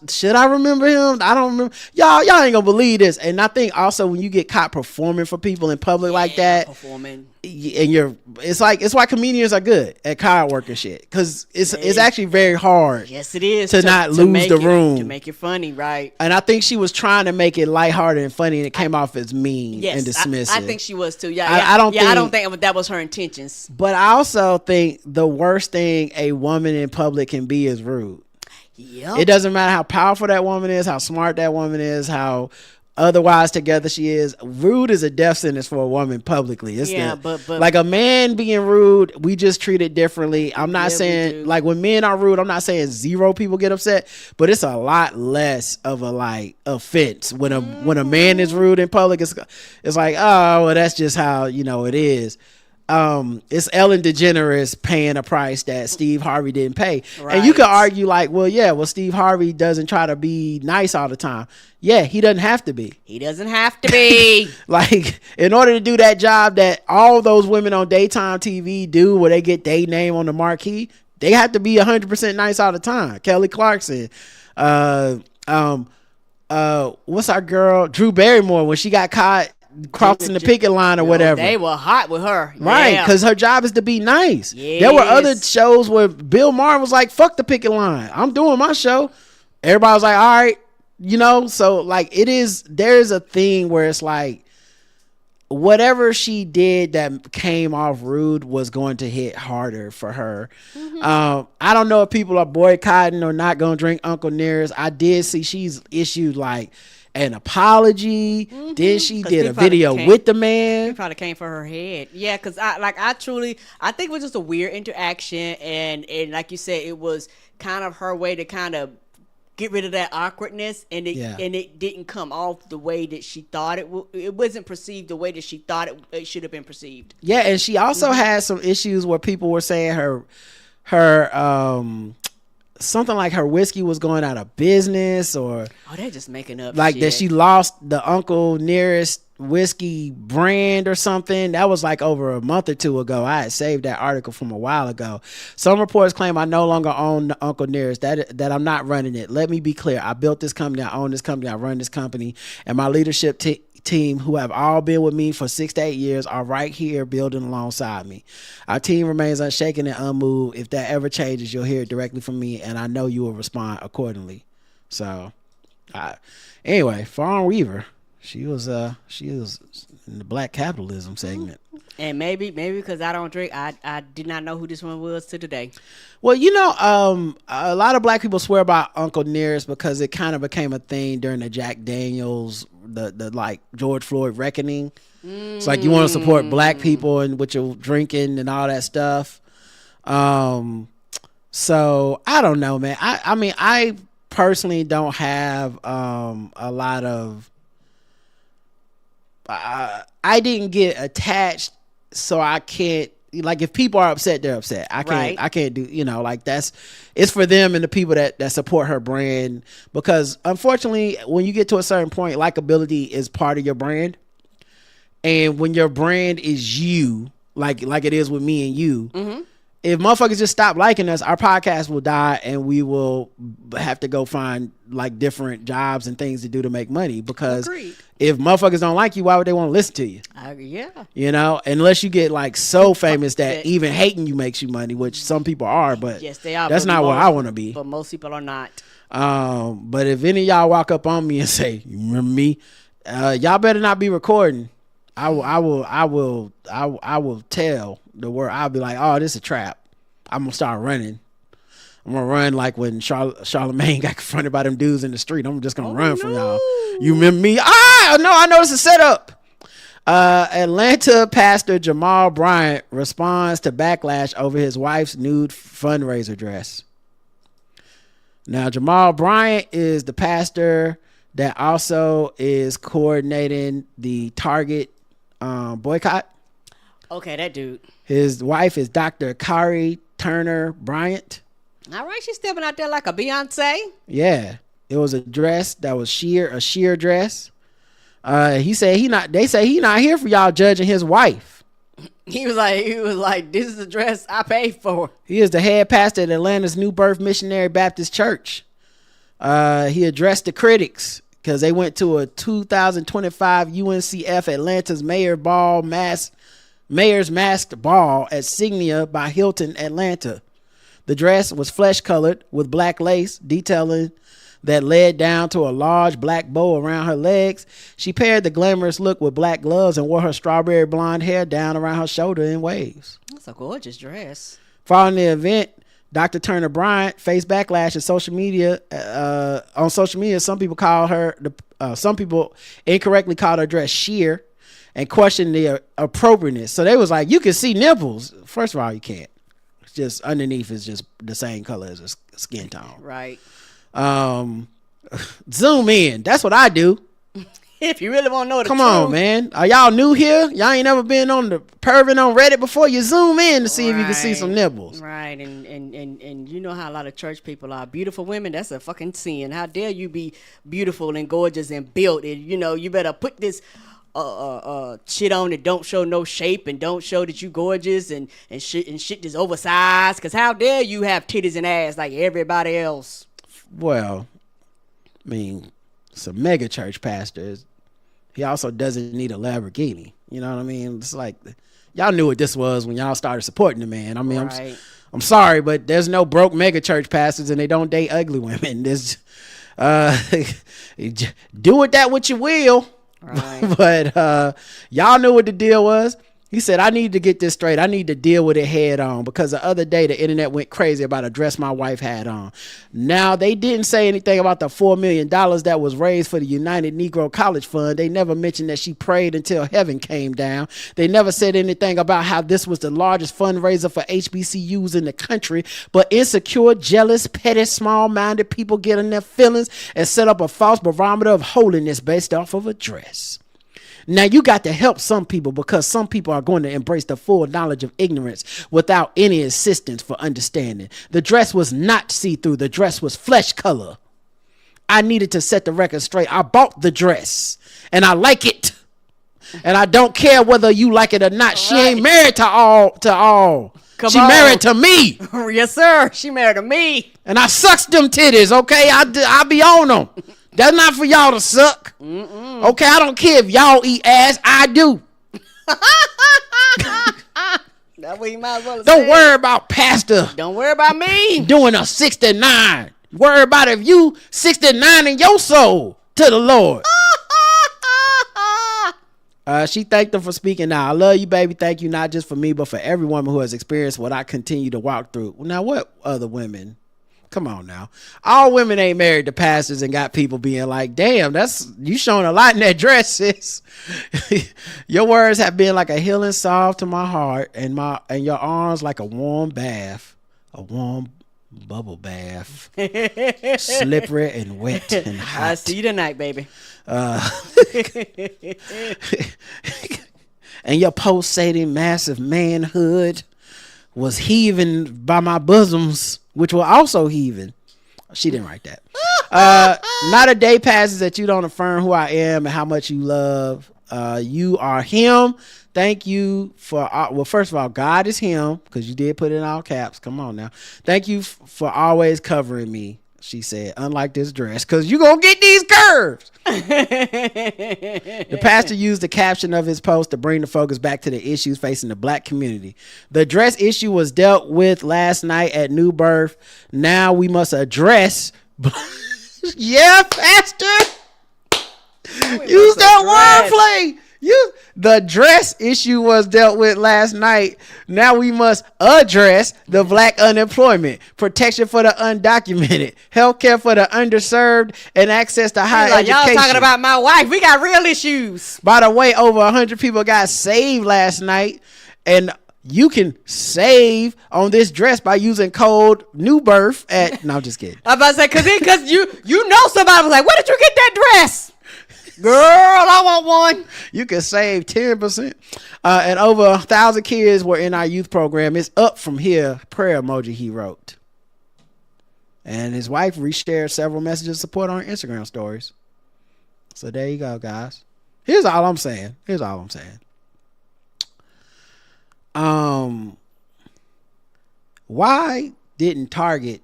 should I remember him? I don't remember. Y'all ain't gonna believe this. And I think also when you get caught performing for people in public like that, and it's why comedians are good at crowd work and shit, because it's actually very hard. Yes, it is to not lose the room, to make it funny, right? And I think she was trying to make it lighthearted and funny, and it came off as mean and dismissive. I think she was too. I don't think that was her intentions. But I also think the worst thing a woman in public can be is rude. Yep. It doesn't matter how powerful that woman is, how smart that woman is, how otherwise together she is. Rude is a death sentence for a woman publicly. It's but like a man being rude, we just treat it differently. I'm not saying like when men are rude, I'm not saying 0 people get upset, but it's a lot less of a like offense when a man is rude in public. It's like, oh well, that's just how it is. It's Ellen DeGeneres paying a price that Steve Harvey didn't pay. Right. And you could argue like, well, Steve Harvey doesn't try to be nice all the time. Yeah, he doesn't have to be. He doesn't have to be. Like, in order to do that job that all those women on daytime TV do, where they get their name on the marquee, they have to be 100% nice all the time. Kelly Clarkson, what's our girl Drew Barrymore, when she got caught crossing the picket line or whatever, they were hot with her, right? Because her job is to be nice. Yes. There were other shows where Bill Maher was like, fuck the picket line, I'm doing my show. Everybody was like, all right, so like there's a thing where it's like whatever she did that came off rude was going to hit harder for her. I don't know if people are boycotting or not gonna drink Uncle Nearest. I did see she's issued like an apology. Then she did a video with the man. He probably came for her head. Yeah, because I think it was just a weird interaction, and like you said, it was kind of her way to kind of get rid of that awkwardness, and it didn't come off the way that she thought it wasn't perceived the way that she thought it should have been perceived. Yeah, and she also had some issues where people were saying her something like her whiskey was going out of business, or they're just making up like shit. That she lost the Uncle Nearest whiskey brand or something. That was like over a month or 2 ago. I had saved that article from a while ago. Some reports claim I no longer own the Uncle Nearest, that I'm not running it. Let me be clear, I built this company, I own this company, I run this company, and my leadership team, who have all been with me for 6 to 8 years, are right here building alongside me. Our team remains unshaken and unmoved. If that ever changes, you'll hear it directly from me, and I know you will respond accordingly. So anyway, Fawn Weaver, she was in the Black Capitalism segment. And maybe because I don't drink, I did not know who this one was till today. Well, a lot of black people swear by Uncle Nearest because it kind of became a thing during the Jack Daniels, the like George Floyd reckoning. It's like you want to support black people and with your drinking and all that stuff. So I don't know, man. I mean, I personally don't have a lot of. I didn't get attached, so I can't. Like, if people are upset, they're upset. I can't do, like it's for them and the people that support her brand, because unfortunately when you get to a certain point, likability is part of your brand. And when your brand is you, like it is with me and you, if motherfuckers just stop liking us, our podcast will die and we will have to go find like different jobs and things to do to make money, because if motherfuckers don't like you, why would they want to listen to you? Unless you get like so famous that even hating you makes you money, which some people are, but yes, they are, that's not where I want to be. But most people are not. But if any of y'all walk up on me and say, "You remember me?" Y'all better not be recording. I will tell the world. I'll be like, "Oh, this is a trap." I'm gonna start running. I'm gonna run like when Charlamagne got confronted by them dudes in the street. I'm just gonna run from y'all. You remember me? No, I know it's a setup. Atlanta pastor Jamal Bryant responds to backlash over his wife's nude fundraiser dress. Now, Jamal Bryant is the pastor that also is coordinating the Target boycott. Okay, that dude. His wife is Dr. Kari Turner Bryant. All right, she's stepping out there like a Beyonce. Yeah, it was a dress that was a sheer dress. He said they say he not here for y'all judging his wife. He was like, this is the dress I paid for. He is the head pastor at Atlanta's New Birth Missionary Baptist Church. He addressed the critics because they went to a 2025 UNCF Atlanta's Mayor's Masked Ball at Signia by Hilton, Atlanta. The dress was flesh colored with black lace detailing that led down to a large black bow around her legs. She paired the glamorous look with black gloves and wore her strawberry blonde hair down around her shoulder in waves. That's a gorgeous dress. Following the event, Dr. Turner Bryant faced backlash in social media. On social media, some people incorrectly called her dress sheer and questioned the appropriateness. So they was like, you can see nipples. First of all, you can't. It's just underneath is just the same color as a skin tone. Right. Zoom in. That's what I do. If you really want to know the Come truth. on, man. Are y'all new here? Y'all ain't never been on the perving on Reddit before? You zoom in to see if you can see some nipples. Right. And you know how a lot of church people are. Beautiful women, that's a fucking sin. How dare you be beautiful and gorgeous and built? And, you know, you better put this shit on that don't show no shape and don't show that you gorgeous and shit that's oversized. Because how dare you have titties and ass like everybody else? Well, I mean, some mega church pastors. He also doesn't need a Lamborghini. You know what I mean? It's like, y'all knew what this was when y'all started supporting the man. I mean, right. I'm sorry, but there's no broke mega church pastors and they don't date ugly women. There's, do with that what you will. Right. But y'all knew what the deal was. He said, I need to get this straight. I need to deal with it head on because the other day the internet went crazy about a dress my wife had on. Now, they didn't say anything about the $4 million that was raised for the United Negro College Fund. They never mentioned that she prayed until heaven came down. They never said anything about how this was the largest fundraiser for HBCUs in the country. But insecure, jealous, petty, small-minded people get in their feelings and set up a false barometer of holiness based off of a dress. Now, you got to help some people because some people are going to embrace the full knowledge of ignorance without any assistance for understanding. The dress was not see-through. The dress was flesh color. I needed to set the record straight. I bought the dress and I like it. And I don't care whether you like it or not. She ain't married to all. She married to me. Yes, sir. She married to me. And I sucks them titties, okay? I be on them. That's not for y'all to suck. Mm-mm. Okay, I don't care if y'all eat ass. I do. That's what you might as well Don't worry about pastor. Don't worry about me. Doing a 69. Worry about if you 69 in your soul to the Lord. She thanked him for speaking. Now, I love you, baby. Thank you not just for me, but for every woman who has experienced what I continue to walk through. Now, what other women? Come on now. All women ain't married to pastors and got people being like, damn, you showing a lot in that dress, sis. Your words have been like a healing salve to my heart and your arms like a warm bath, a warm bubble bath, slippery and wet and hot. I see you tonight, baby. And your pulsating massive manhood was heaving by my bosoms, which were also heaving. She didn't write that. Not a day passes that you don't affirm who I am and how much you love. You are him. Thank you for, well, first of all, God is him, because you did put it in all caps. Come on now. Thank you for always covering me, she said, unlike this dress, because you're going to get these curves. The pastor used the caption of his post to bring the focus back to the issues facing the black community. The dress issue was dealt with last night at New Birth. Now we must address. Yeah, pastor. Use that wordplay. The dress issue was dealt with last night. Now we must address the black unemployment, protection for the undocumented, healthcare for the underserved, and access to higher education. Y'all talking about my wife. We got real issues. By the way, over 100 people got saved last night, and you can save on this dress by using code NEWBIRTH at. No, I'm just kidding. I'm about to say because you know somebody was like, where did you get that dress? Girl, I want one. You can save 10%. And over 1,000 kids were in our youth program. It's up from here. Prayer emoji, he wrote. And his wife reshared several messages of support on her Instagram stories. So there you go, guys. Here's all I'm saying. Why didn't Target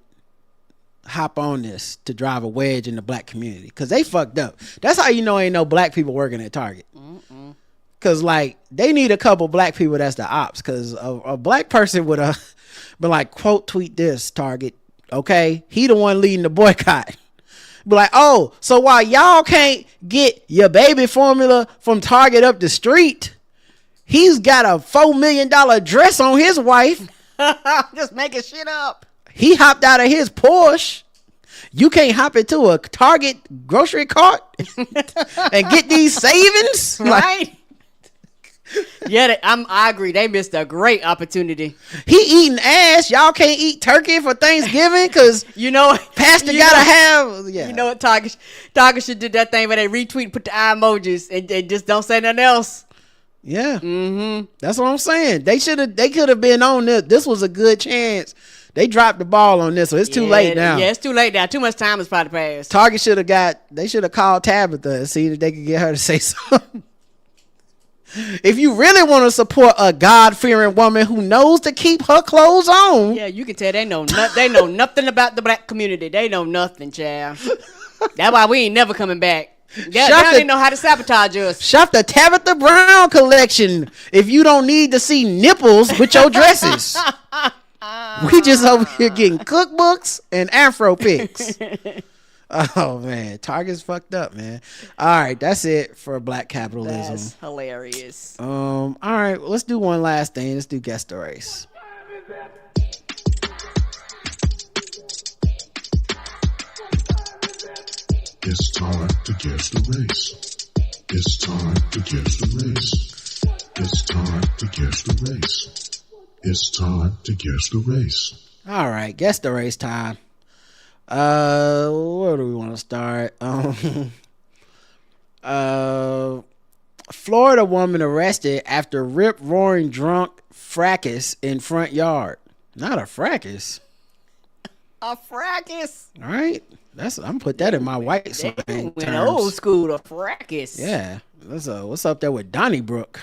hop on this to drive a wedge in the black community? Because they fucked up. That's how you know ain't no black people working at Target. Because like they need a couple black people that's the ops, because a black person would have been like, quote tweet this, Target, okay? He the one leading the boycott. Be like, oh, so while y'all can't get your baby formula from Target up the street, he's got a $4 million dress on his wife. Just making shit up. He hopped out of his Porsche. You can't hop into a Target grocery cart and get these savings, right? Yeah, I agree. They missed a great opportunity. He eating ass. Y'all can't eat turkey for Thanksgiving because Pastor gotta have. Yeah. You know what? Target should did that thing where they retweet, put the eye emojis, and just don't say nothing else. Yeah, that's what I'm saying. They could have been on this. This was a good chance. They dropped the ball on this, so it's too late now. Yeah, it's too late now. Too much time has probably passed. Target should have called Tabitha and seen if they could get her to say something. If you really want to support a God-fearing woman who knows to keep her clothes on, yeah, you can tell they know nothing about the black community. They know nothing, child. That's why we ain't never coming back. They don't know how to sabotage us. Shop the Tabitha Brown collection if you don't need to see nipples with your dresses. We just over here getting cookbooks and Afro pics. Oh man, Target's fucked up, man. All right, that's it for black capitalism. That's hilarious. All right, let's do one last thing. Let's do guess the race. It's time to guess the race. It's time to guess the race. It's time to guess the race. It's time to guess the race. All right, guess the race time. Where do we want to start? Florida woman arrested after rip-roaring drunk fracas in front yard. Not a fracas. A fracas. All right. I'm gonna put that in my white slang terms. Old school, a fracas. Yeah. What's up there with Donnybrook?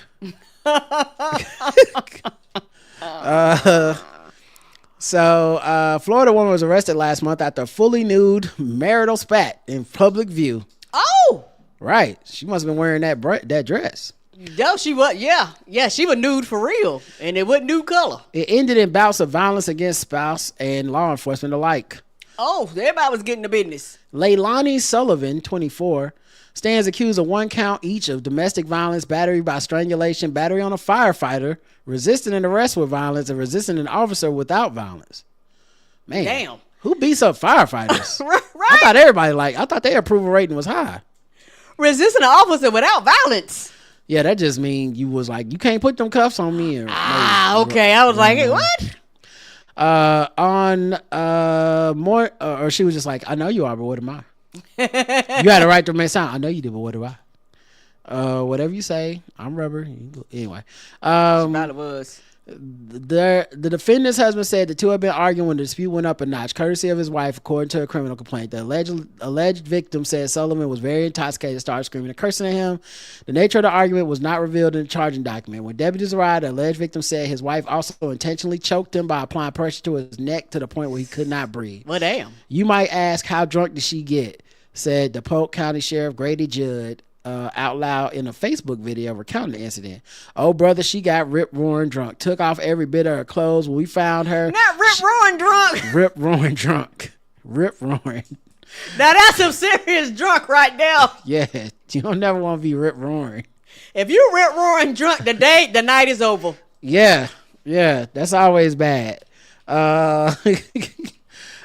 So, Florida woman was arrested last month after a fully nude marital spat in public view. Oh, right. She must have been wearing that dress. No, she was. Yeah, she was nude for real, and it wasn't nude color. It ended in bouts of violence against spouse and law enforcement alike. Oh, everybody was getting the business. Leilani Sullivan, 24, stands accused of 1 count each of domestic violence, battery by strangulation, battery on a firefighter, resisting an arrest with violence, and resisting an officer without violence. Man, damn, who beats up firefighters? Right. I thought their approval rating was high. Resisting an officer without violence. Yeah, that just means you was like, you can't put them cuffs on me. Okay. I was like, hey, what? Or she was just like, I know you are, but what am I? You had a right to remain silent. I know you did, but what do I? Whatever you say, I'm rubber. Anyway, it was. The defendant's husband said the two had been arguing when the dispute went up a notch, courtesy of his wife, according to a criminal complaint. The alleged victim said Sullivan was very intoxicated, started screaming and cursing at him. The nature of the argument was not revealed in the charging document. When deputies arrived, the alleged victim said his wife also intentionally choked him by applying pressure to his neck to the point where he could not breathe. Well, damn. You might ask, how drunk did she get? Said the Polk County Sheriff Grady Judd out loud in a Facebook video recounting the incident. Oh, brother, she got rip-roaring drunk. Took off every bit of her clothes when we found her. Not rip-roaring drunk. Rip-roaring drunk. Rip-roaring. Now, that's some serious drunk right there. Yeah, you don't never want to be rip-roaring. If you rip-roaring drunk, the night is over. Yeah, that's always bad.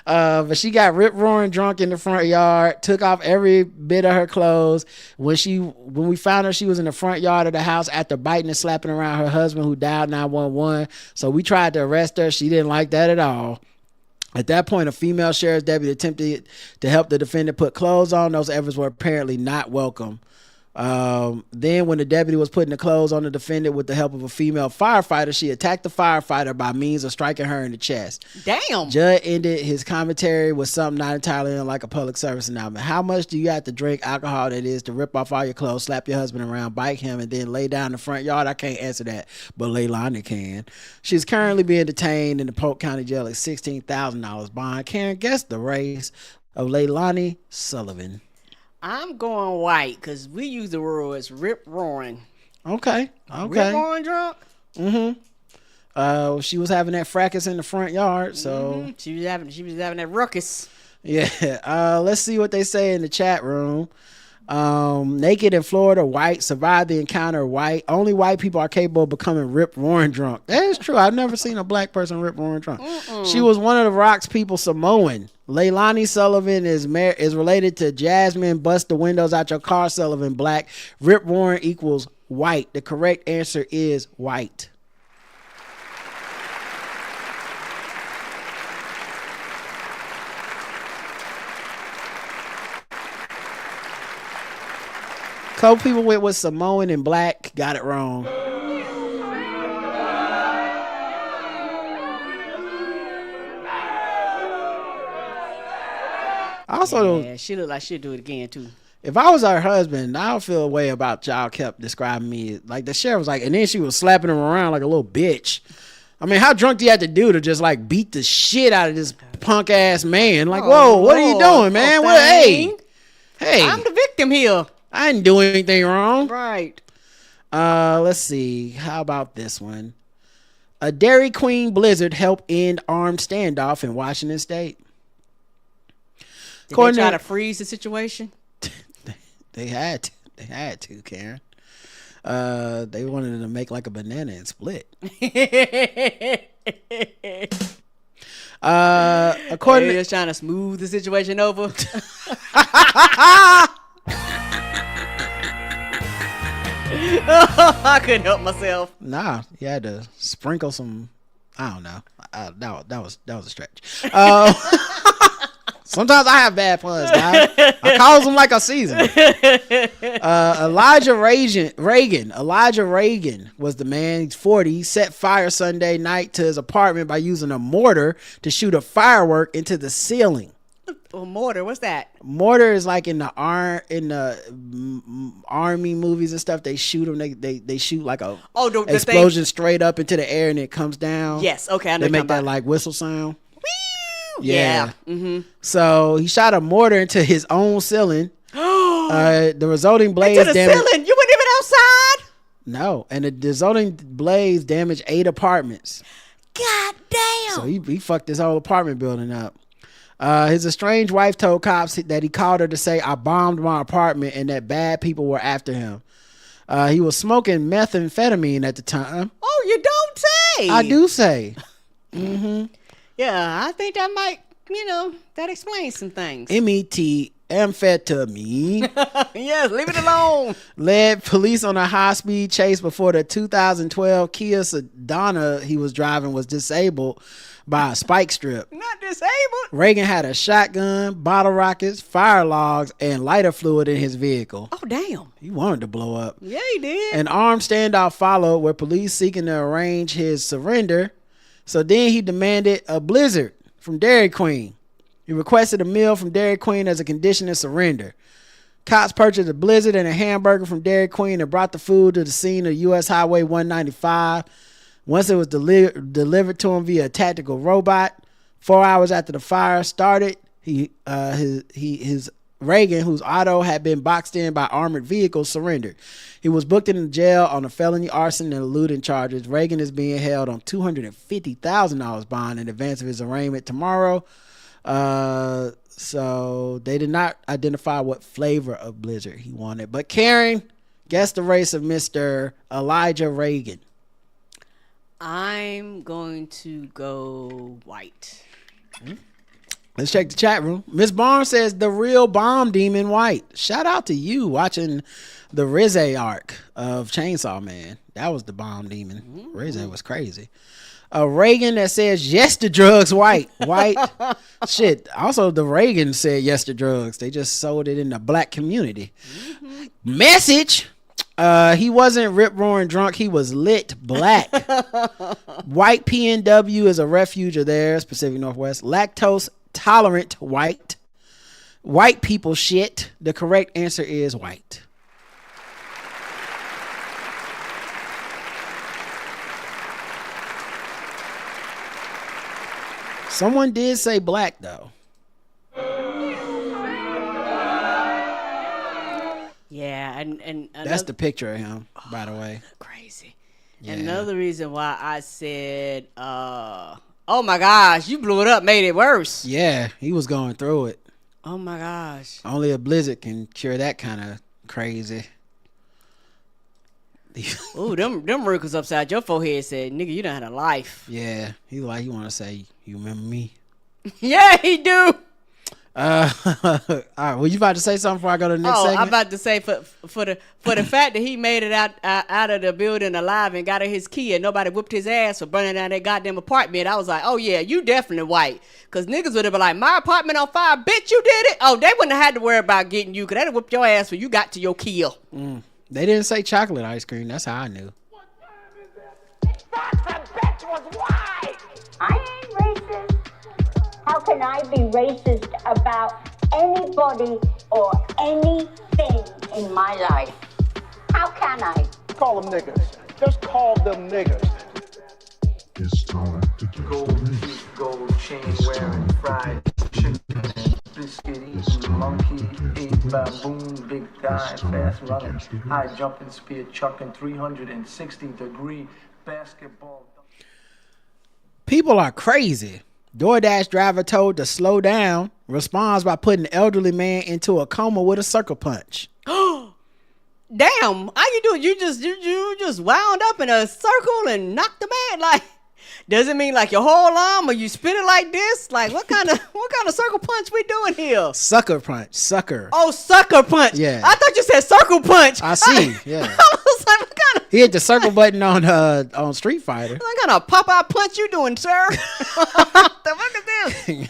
But she got rip-roaring drunk in the front yard, took off every bit of her clothes. When we found her, she was in the front yard of the house after biting and slapping around her husband, who dialed 911. So we tried to arrest her. She didn't like that at all. At that point, a female sheriff's deputy attempted to help the defendant put clothes on. Those efforts were apparently not welcome. Then when the deputy was putting the clothes on the defendant with the help of a female firefighter, she attacked the firefighter by means of striking her in the chest. Damn. Judd ended his commentary with something not entirely unlike a public service announcement. How much do you have to drink alcohol that is to rip off all your clothes, slap your husband around, bite him, and then lay down in the front yard? I can't answer that, but Leilani can. She's currently being detained in the Polk County Jail at $16,000 bond. Karen, guess the race of Leilani Sullivan. I'm going white because we use the word as rip-roaring. Okay. Rip-roaring drunk? Mm-hmm. She was having that fracas in the front yard, so... Mm-hmm. She was having that ruckus. Yeah. Let's see what they say in the chat room. Naked in Florida, white. Survived the encounter, white. Only white people are capable of becoming rip roaring drunk. That is true. I've never seen a black person rip roaring drunk. She was one of the Rock's people, Samoan. Leilani Sullivan is related to Jasmine Bust the Windows Out Your Car Sullivan, black. Rip roaring equals white. The correct answer is white. Couple people with Samoan and black got it wrong. Also, yeah, she look like she'd do it again too. If I was her husband, I would feel a way about y'all kept describing me. Like the sheriff was like, and then she was slapping him around like a little bitch. I mean, how drunk do you have to do to just like beat the shit out of this punk ass man? Like, whoa, what are you doing, man? What? Hey, I'm the victim here. I didn't do anything wrong. Right. Let's see. How about this one? A Dairy Queen blizzard helped end armed standoff in Washington State. Did they try to freeze the situation? They had to, Karen. They wanted to make like a banana and split. According They're just trying to smooth the situation over. I couldn't help myself. Nah, you had to sprinkle some. I don't know. That was a stretch. Sometimes I have bad puns, guys. I cause them like a season. Elijah Reagan was the man. He's 40. He set fire Sunday night to his apartment by using a mortar to shoot a firework into the ceiling. A mortar? What's that? Mortar is like in the army movies and stuff. They shoot them. They shoot like a explosion straight up into the air and it comes down. Yes. Okay. I know they make that like whistle sound. Yeah. Mm-hmm. So he shot a mortar into his own ceiling. The resulting blaze into the ceiling. You weren't even outside. No, and the resulting blaze damaged 8 apartments. God damn. So he fucked this whole apartment building up. His estranged wife told cops that he called her to say, "I bombed my apartment," and that bad people were after him. He was smoking methamphetamine at the time. Oh, you don't say. I do say. Mm-hmm. Yeah, I think that might, that explains some things. Methamphetamine. Yes, leave it alone. Led police on a high-speed chase before the 2012 Kia Sedona he was driving was disabled by a spike strip. Not disabled. Reagan had a shotgun, bottle rockets, fire logs, and lighter fluid in his vehicle. Oh, damn. He wanted to blow up. Yeah, he did. An armed standoff followed where police seeking to arrange his surrender. So then he demanded a blizzard from Dairy Queen. He requested a meal from Dairy Queen as a condition of surrender. Cops purchased a blizzard and a hamburger from Dairy Queen and brought the food to the scene of U.S. Highway 195. Once it was delivered to him via a tactical robot, 4 hours after the fire started, his Reagan, whose auto had been boxed in by armored vehicles, surrendered. He was booked into jail on a felony arson and looting charges. Reagan is being held on $250,000 bond in advance of his arraignment tomorrow. So they did not identify what flavor of blizzard he wanted. But Karen, guess the race of Mr. Elijah Reagan. I'm going to go white. Let's check the chat room. Miss Barnes says the real bomb demon white. Shout out to you watching the Rizé arc of Chainsaw Man. That was the bomb demon. Mm-hmm. Rizé was crazy. Reagan that says yes to drugs white. White. Shit. Also the Reagan said yes to drugs. They just sold it in the black community. Mm-hmm. Message. He wasn't rip roaring drunk. He was lit black. White PNW is a refuge of theirs, Pacific Northwest. Lactose tolerant white. White people shit. The correct answer is white. Someone did say black though. Yeah, and that's the picture of him, by the way. Crazy. Yeah. Another reason why I said, oh my gosh, you blew it up, made it worse. Yeah, he was going through it. Oh my gosh. Only a blizzard can cure that kind of crazy. Ooh, them wrinkles upside your forehead said, nigga, you done had a life. Yeah, he want to say, you remember me? Yeah, he do. All right, were you about to say something before I go to the next segment? I'm about to say for the fact that he made it out of the building alive and got his key and nobody whooped his ass for burning down that goddamn apartment. I was like, oh yeah, you definitely white. Cause niggas would have been like, my apartment on fire, bitch, you did it. Oh, they wouldn't have had to worry about getting you, cause they'd have whooped your ass when you got to your kill. They didn't say chocolate ice cream. That's how I knew. Bitch was white. I ain't racist. How can I be racist about anybody or anything in my life? How can I? Call them niggas. Just call them niggas. It's time to get the race. Gold chain wearing, fried chicken, biscuit eating, monkey ate baboon, big guy, fast running, high jumping, spear chucking, 360-degree basketball. People are crazy. DoorDash driver told to slow down, responds by putting elderly man into a coma with a circle punch. Damn, how you do it? You just wound up in a circle and knocked the man like. Does it mean like your whole arm or you spin it like this? Like what kind of circle punch we doing here? Sucker punch. Sucker. Oh, sucker punch. Yeah. I thought you said circle punch. I see. Yeah. I was like, what kind of He hit the circle button on Street Fighter. what kind of pop-out punch you doing, sir? What the fuck is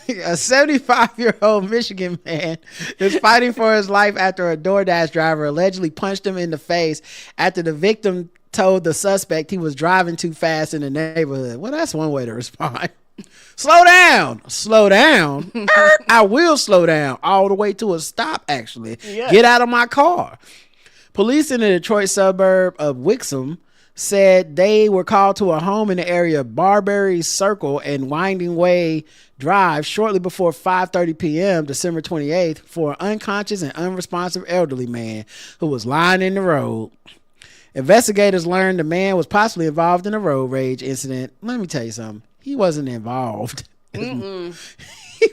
this? A 75-year-old Michigan man is fighting for his life after a DoorDash driver allegedly punched him in the face after the victim told the suspect he was driving too fast in the neighborhood. Well, that's one way to respond. Slow down. Slow down. I will slow down all the way to a stop, actually. Yeah. Get out of my car. Police in the Detroit suburb of Wixom said they were called to a home in the area of Barberry Circle and Winding Way Drive shortly before 5:30 p.m. December 28th for an unconscious and unresponsive elderly man who was lying in the road. Investigators learned the man was possibly involved in a road rage incident. Let me tell you something. He wasn't involved. He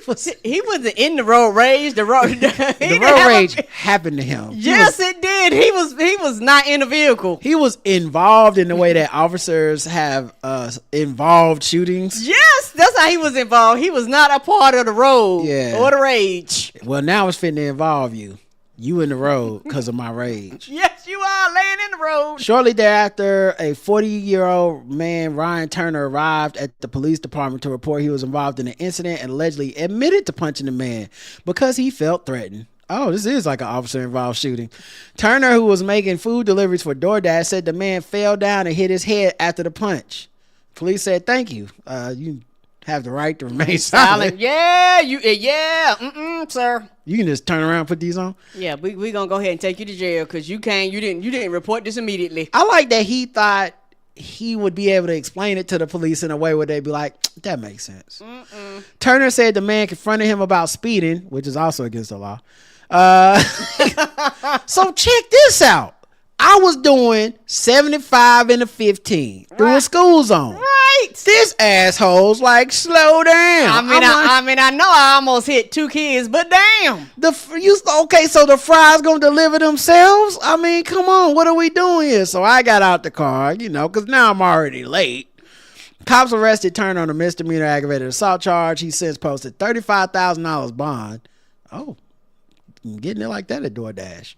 wasn't in the road rage. The road rage happened to him. Yes, it did. He was not in the vehicle. He was involved in the way that officers have involved shootings. Yes, that's how he was involved. He was not a part of the road or the rage. Well, now it's fitting to involve you. You in the road because of my rage. Yes, you are laying in the road. Shortly thereafter, a 40-year-old man, Ryan Turner, arrived at the police department to report he was involved in an incident and allegedly admitted to punching the man because he felt threatened. Oh, this is like an officer-involved shooting. Turner, who was making food deliveries for DoorDash, said the man fell down and hit his head after the punch. Police said, "Thank you. You have the right to remain silent." Yeah, sir. You can just turn around and put these on. Yeah, we gonna go ahead and take you to jail because you didn't report this immediately. I like that he thought he would be able to explain it to the police in a way where they'd be like, that makes sense. Turner said the man confronted him about speeding, which is also against the law. So check this out. I was doing 75 in a 15 through a school zone. Right. This asshole's like, slow down. I know I almost hit 2 kids, but damn. So the fries gonna deliver themselves? I mean, come on, what are we doing here? So I got out the car, because now I'm already late. Cops arrested Turner on a misdemeanor aggravated assault charge. He since posted $35,000 bond. Oh, getting it like that at DoorDash.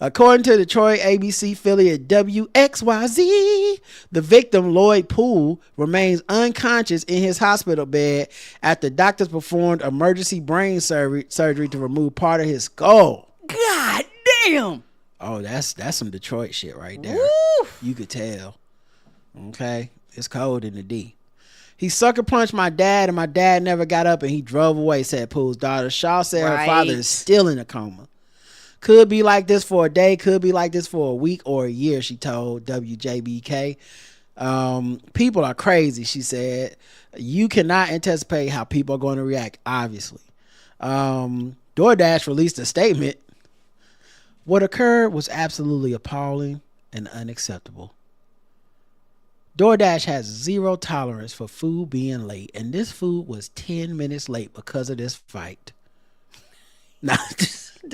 According to Detroit ABC affiliate WXYZ, the victim, Lloyd Poole, remains unconscious in his hospital bed after doctors performed emergency brain surgery to remove part of his skull. God damn. Oh, that's some Detroit shit right there. Woo. You could tell. Okay, it's cold in the D. He sucker punched my dad and my dad never got up and he drove away, said Poole's daughter. Shaw said her father is still in a coma. Could be like this for a day, could be like this for a week or a year, she told WJBK. People are crazy, she said. You cannot anticipate how people are going to react, obviously. DoorDash released a statement. What occurred was absolutely appalling and unacceptable. DoorDash has zero tolerance for food being late, and this food was 10 minutes late because of this fight. Nah.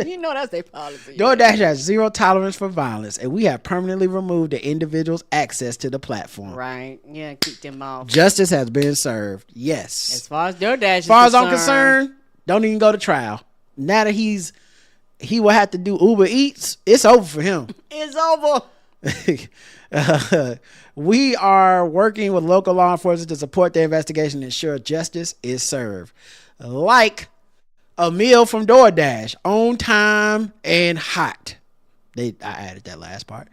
You know that's their policy. DoorDash has zero tolerance for violence, and we have permanently removed the individual's access to the platform. Right. Yeah, keep them off. Justice has been served. Yes. As far as DoorDash is as I'm concerned, don't even go to trial. Now that he will have to do Uber Eats, it's over for him. It's over. We are working with local law enforcement to support their investigation and ensure justice is served. Like a meal from DoorDash, on time and hot. I added that last part.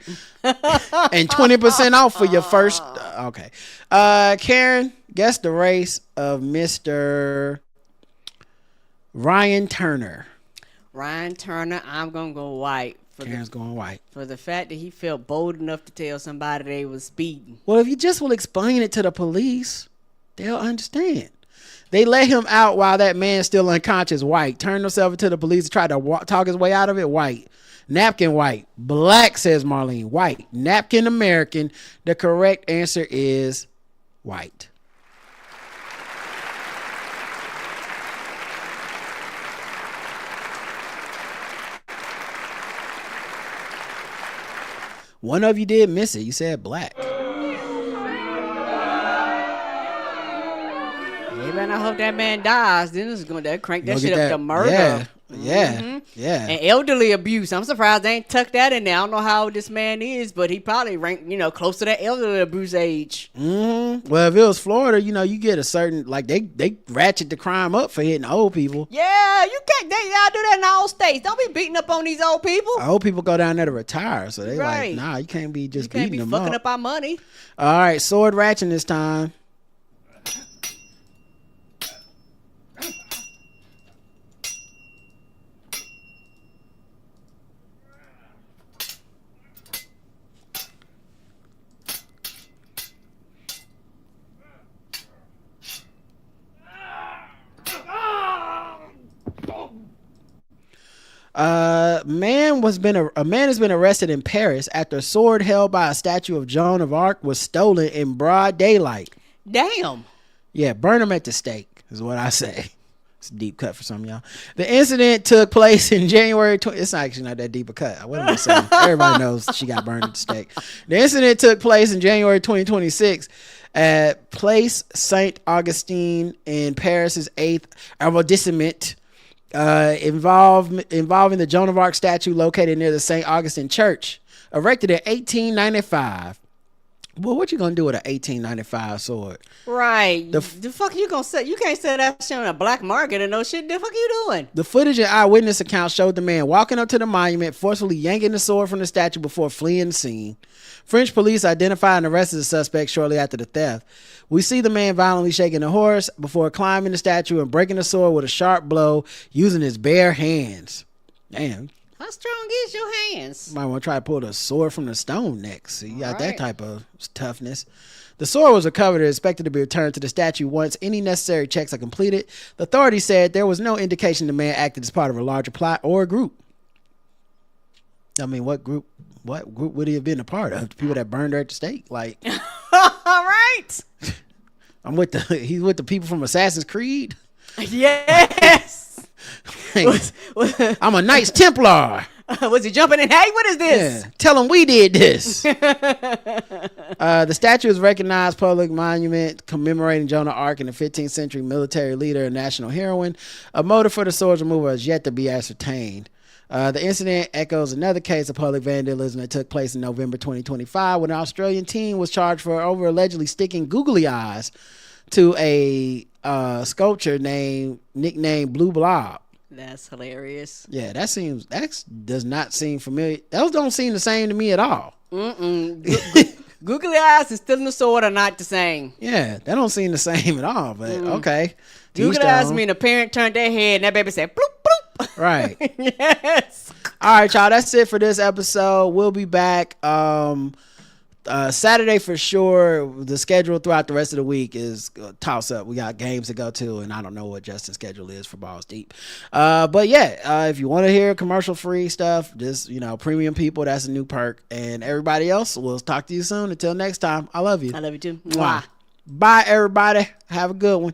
And 20% off for your first. Okay. Karen, guess the race of Mr. Ryan Turner. Ryan Turner, I'm going to go white. Karen's going white. For the fact that he felt bold enough to tell somebody they was speeding. Well, if you just will explain it to the police, they'll understand. They let him out while that man's still unconscious, white. Turned himself into the police, tried to talk his way out of it, white. Napkin, white. Black, says Marlene, white. Napkin, American. The correct answer is white. One of you did miss it. You said black. And I hope that man dies. Then it's going to crank that shit up to murder. Yeah. And elderly abuse. I'm surprised they ain't tucked that in there. I don't know how old this man is, but he probably ranked, close to that elderly abuse age. Mm-hmm. Well, if it was Florida, you get a certain, like, they ratchet the crime up for hitting old people. Yeah, you can't. Y'all do that in all states. Don't be beating up on these old people. Old people go down there to retire, so they like, nah, you can't be just beating them up. Fucking up our money. All right, sword ratcheting this time. A man has been arrested in Paris after a sword held by a statue of Joan of Arc was stolen in broad daylight. Damn. Yeah, burn him at the stake is what I say. It's a deep cut for some of y'all. The incident took place in January. It's actually not that deep a cut. What am I saying? Everybody knows she got burned at the stake. The incident took place in January 2026 at Place Saint Augustine in Paris's 8th arrondissement. Involving the Joan of Arc statue located near the St. Augustine Church, erected in 1895. Well, what you gonna do with an 1895 sword? Right. The fuck you gonna say? You can't sell that shit on a black market and no shit. The fuck you doing? The footage and eyewitness accounts showed the man walking up to the monument, forcefully yanking the sword from the statue before fleeing the scene. French police identified and arrested the suspect shortly after the theft. We see the man violently shaking the horse before climbing the statue and breaking the sword with a sharp blow using his bare hands. Damn. How strong is your hands? Might want to try to pull the sword from the stone next. So you got that type of toughness. The sword was recovered and expected to be returned to the statue once any necessary checks are completed. The authorities said there was no indication the man acted as part of a larger plot or a group. I mean, what group would he have been a part of? The people that burned her at the stake? Like, all right. He's with the people from Assassin's Creed. Yes. I'm a Knights Templar. Was he jumping in? Hey, what is this? Yeah. Tell him we did this. The statue is a recognized public monument commemorating Joan of Arc and the 15th century military leader and national heroine. A motive for the sword's removal has yet to be ascertained. The incident echoes another case of public vandalism that took place in November 2025 when an Australian teen was charged for allegedly sticking googly eyes to a sculpture nicknamed Blue Blob. That's hilarious. Yeah, that does not seem familiar. Those don't seem the same to me at all. Googly eyes and stealing the sword are not the same. Yeah, that don't seem the same at all, but okay. Googly eyes mean a parent turned their head and that baby said bloop bloop. Right. Yes. All right, y'all, that's it for this episode. We'll be back Saturday for sure. The schedule throughout the rest of the week is toss up. We got games to go to, and I don't know what Justin's schedule is for Balls Deep. But yeah, if you want to hear commercial free stuff, just premium people, that's a new perk. And everybody else, we'll talk to you soon. Until next time, I love you. I love you too. Mwah. Bye, everybody. Have a good one.